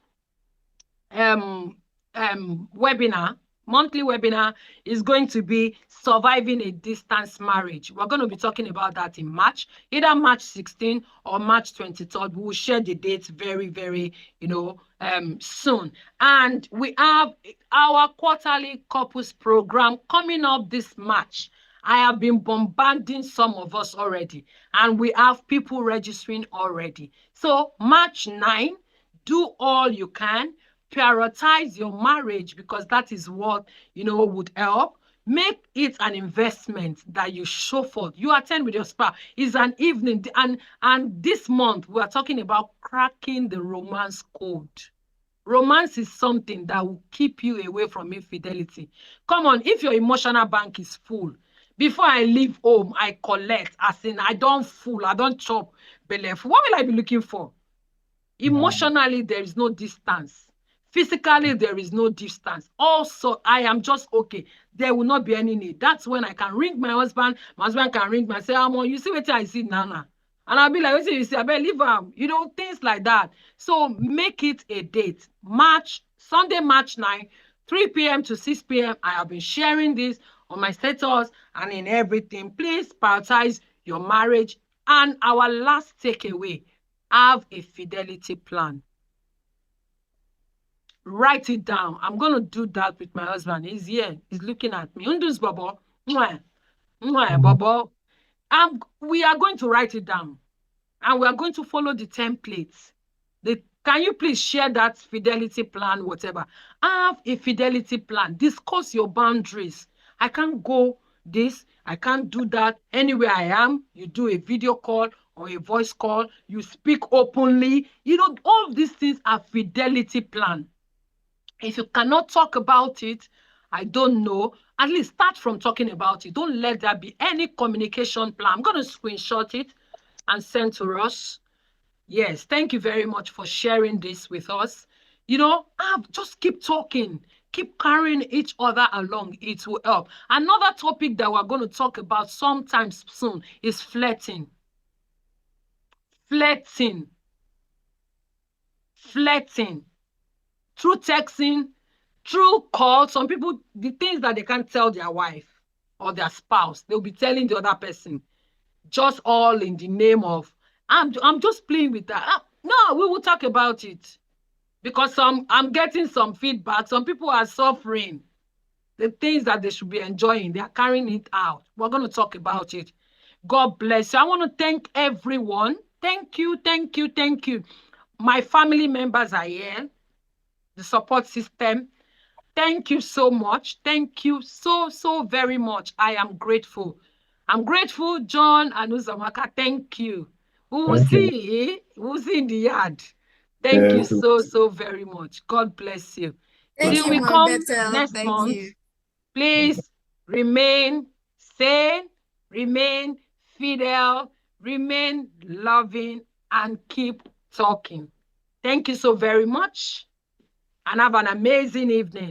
[SPEAKER 1] webinar, monthly webinar, is going to be surviving a distance marriage. We're going to be talking about that in March, either March 16 or March 23rd. We will share the dates very, very, soon. And we have our quarterly couples program coming up this March. I have been bombarding some of us already, and we have people registering already. So March 9, do all you can. Prioritize your marriage, because that is what, would help. Make it an investment that you show forth. You attend with your spouse. It's an evening. And this month, we are talking about cracking the romance code. Romance is something that will keep you away from infidelity. Come on, if your emotional bank is full, before I leave home, I collect. As in, I don't fool, I don't chop belle. What will I be looking for? Emotionally, there is no distance. Physically, there is no distance. Also, I am just okay. There will not be any need. That's when I can ring my husband. My husband can ring me and say, you see what I see, Nana? And I'll be like, what you see? I better leave him. Things like that. So make it a date. Sunday, March 9, 3 p.m. to 6 p.m. I have been sharing this on my status and in everything. Please prioritize your marriage. And our last takeaway, have a fidelity plan. Write it down. I'm going to do that with my husband. He's here. He's looking at me. Undus Bobo. Bobo. We are going to write it down. And we are going to follow the templates. Can you please share that fidelity plan, whatever? Have a fidelity plan. Discuss your boundaries. I can't go this. I can't do that. Anywhere I am, you do a video call or a voice call. You speak openly. All these things are fidelity plan. If you cannot talk about it, I don't know, at least start from talking about it. Don't let there be any communication plan. I'm going to screenshot it and sent to us. Yes, thank you very much for sharing this with us. Just keep talking, keep carrying each other along. It will help. Another topic that we're going to talk about sometimes soon is flirting. Flirting. Flirting. Through texting, through calls. Some people, the things that they can't tell their wife or their spouse, they'll be telling the other person, just all in the name of, I'm just playing with that. No, we will talk about it, because I'm getting some feedback. Some people are suffering. The things that they should be enjoying, they are carrying it out. We're going to talk about it. God bless you. I want to thank everyone. Thank you, thank you, thank you. My family members are here, the support system. Thank you so much. Thank you so very much. I am grateful. I'm grateful, John and Uzamaka. Thank you. We will see. We'll see in the yard. Thank you so very much. God bless you.
[SPEAKER 3] Thank
[SPEAKER 1] Till
[SPEAKER 3] you,
[SPEAKER 1] we come
[SPEAKER 3] Bethel.
[SPEAKER 1] next
[SPEAKER 3] Thank
[SPEAKER 1] month,
[SPEAKER 3] you.
[SPEAKER 1] please remain sane, remain fidel, remain loving, and keep talking. Thank you so very much, and have an amazing evening.